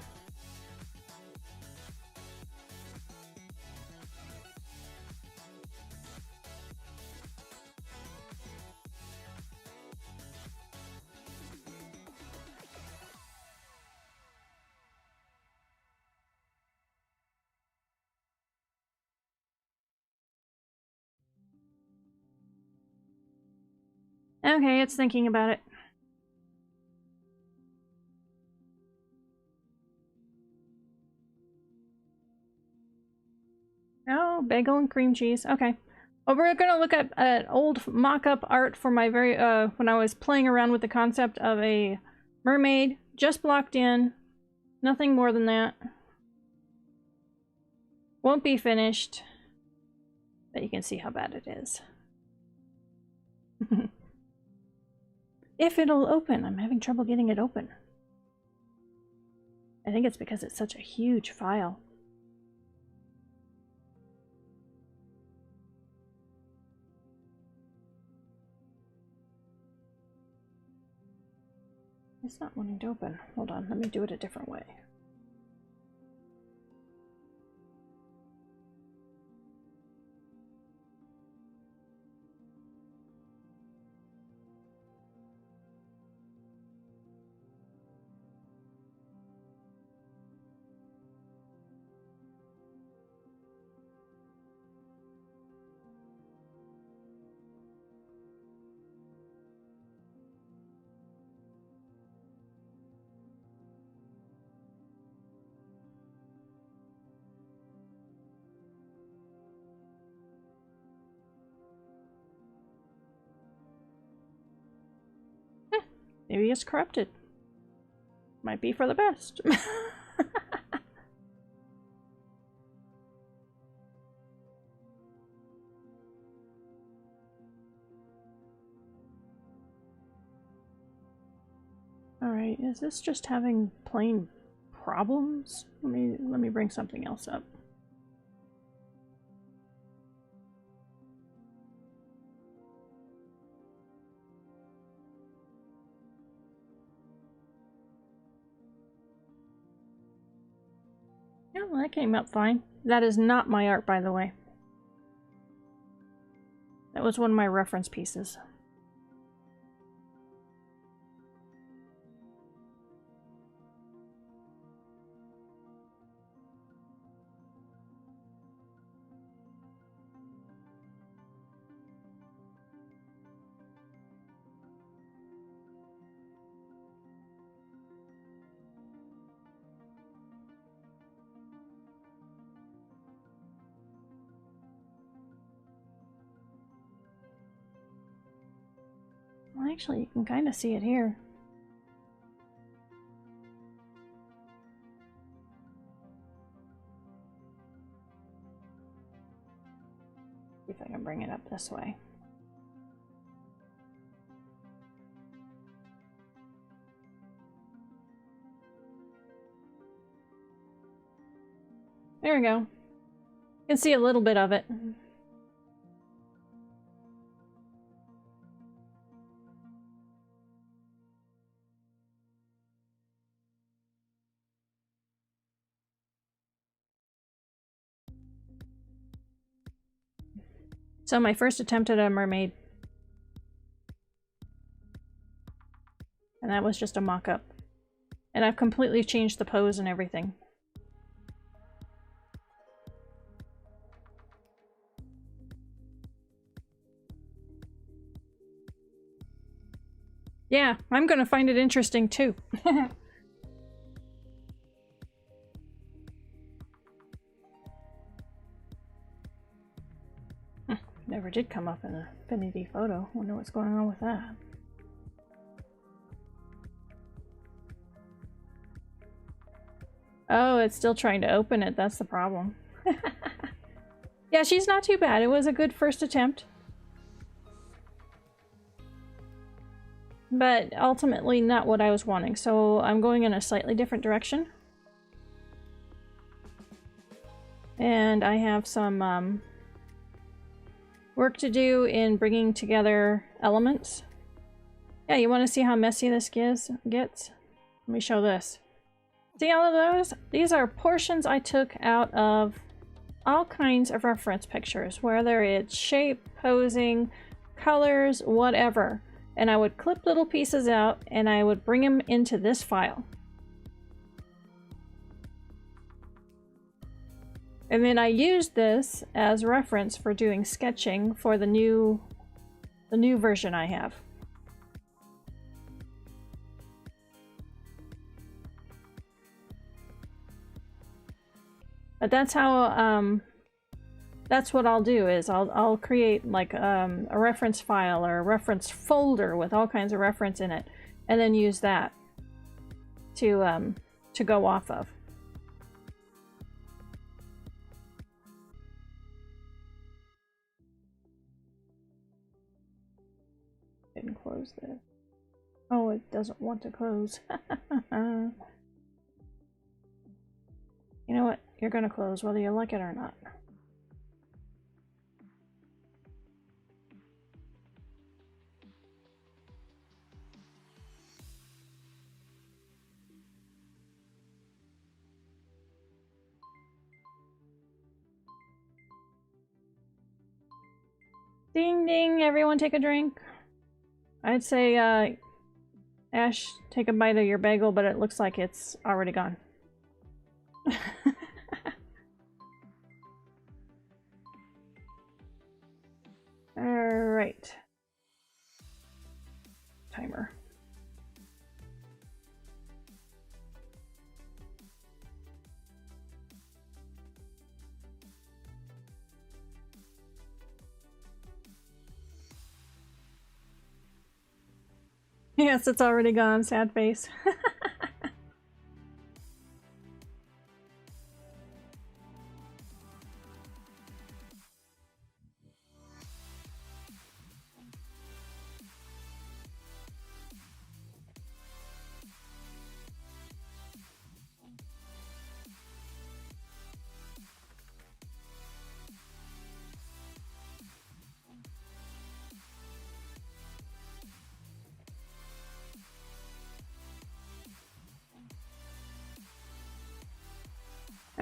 Okay, it's thinking about it. Oh, bagel and cream cheese. Okay. Well, we're gonna look at an old mock-up art for my very, when I was playing around with the concept of a mermaid, just blocked in. Nothing more than that. Won't be finished. But you can see how bad it is. If it'll open. I'm having trouble getting it open. I think it's because it's such a huge file. It's not wanting to open. Hold on, let me do it a different way. Maybe it's corrupted. Might be for the best. Alright, is this just having plain problems? Let me bring something else up. Yeah, well, that came up fine. That is not my art, by the way. That was one of my reference pieces. Well, actually, you can kind of see it here. See if I can bring it up this way. There we go. You can see a little bit of it. So my first attempt at a mermaid. And that was just a mock-up. And I've completely changed the pose and everything. Yeah, I'm gonna find it interesting too. Never did come up in a Affinity photo. Wonder what's going on with that. Oh, it's still trying to open it. That's the problem. Yeah, she's not too bad. It was a good first attempt. But ultimately not what I was wanting. So I'm going in a slightly different direction. And I have some work to do in bringing together elements. Yeah, you want to see how messy this gets? Let me show this. See all of those? These are portions I took out of all kinds of reference pictures, whether it's shape, posing, colors, whatever. And I would clip little pieces out and I would bring them into this file. And then I used this as reference for doing sketching for the new version I have. But that's how that's what I'll do is I'll create like a reference file or a reference folder with all kinds of reference in it, and then use that to go off of. Didn't close this. Oh, it doesn't want to close. You know what? You're gonna close whether you like it or not. Ding ding, everyone take a drink. I'd say, Ash, take a bite of your bagel, but it looks like it's already gone. Alright. Timer. Yes, it's already gone, sad face.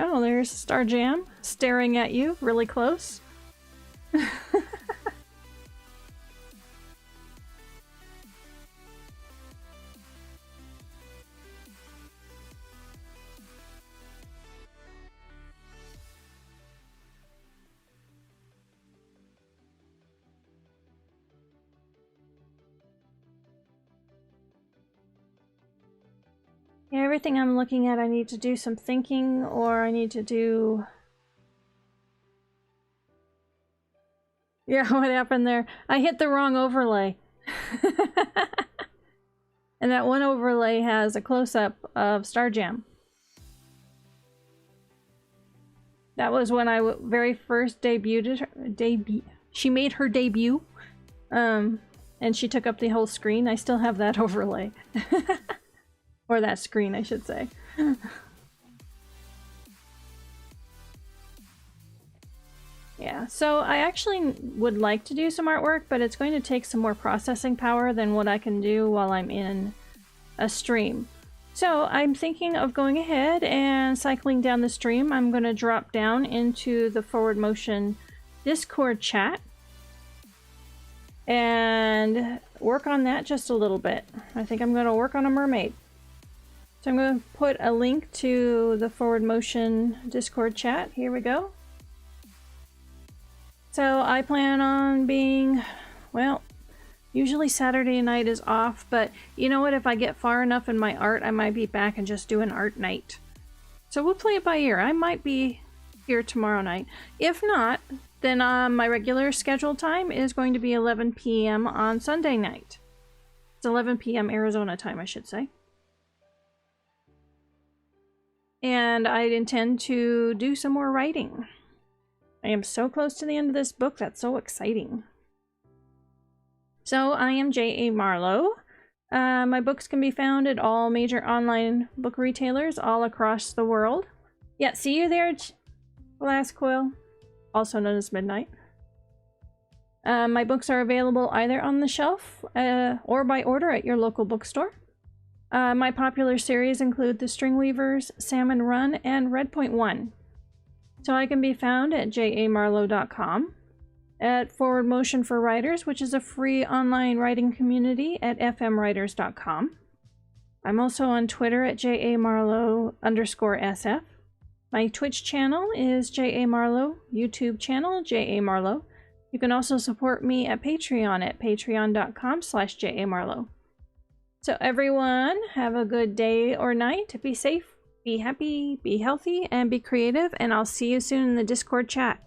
Oh, there's Star Jam staring at you really close. Yeah, everything I'm looking at, I need to do some thinking, or I need to do... Yeah, what happened there? I hit the wrong overlay. And that one overlay has a close-up of Starjam. That was when I very first debuted her. She made her debut. And she took up the whole screen. I still have that overlay. Or that screen, I should say. Yeah, so I actually would like to do some artwork, but it's going to take some more processing power than what I can do while I'm in a stream. So I'm thinking of going ahead and cycling down the stream. I'm going to drop down into the Forward Motion Discord chat and work on that just a little bit. I think I'm going to work on a mermaid. So I'm going to put a link to the Forward Motion Discord chat. Here we go. So I plan on being, well, usually Saturday night is off, but you know what? If I get far enough in my art, I might be back and just do an art night. So we'll play it by ear. I might be here tomorrow night. If not, then my regular scheduled time is going to be 11 p.m. on Sunday night. It's 11 p.m. Arizona time, I should say. And I intend to do some more writing. I am so close to the end of this book. That's so exciting. So I am J.A. Marlow. My books can be found at all major online book retailers all across the world. Yeah, see you there, Glass Quill, also known as Midnight. My books are available either on the shelf or by order at your local bookstore. My popular series include The Stringweavers, Salmon Run, and Redpoint One. So I can be found at jamarlow.com, at Forward Motion for Writers, which is a free online writing community at fmwriters.com. I'm also on Twitter at jamarlow_sf. My Twitch channel is jamarlow, YouTube channel jamarlow. You can also support me at Patreon at patreon.com/jamarlow. So everyone, have a good day or night. Be safe. Be happy, be healthy, and be creative, and I'll see you soon in the Discord chat.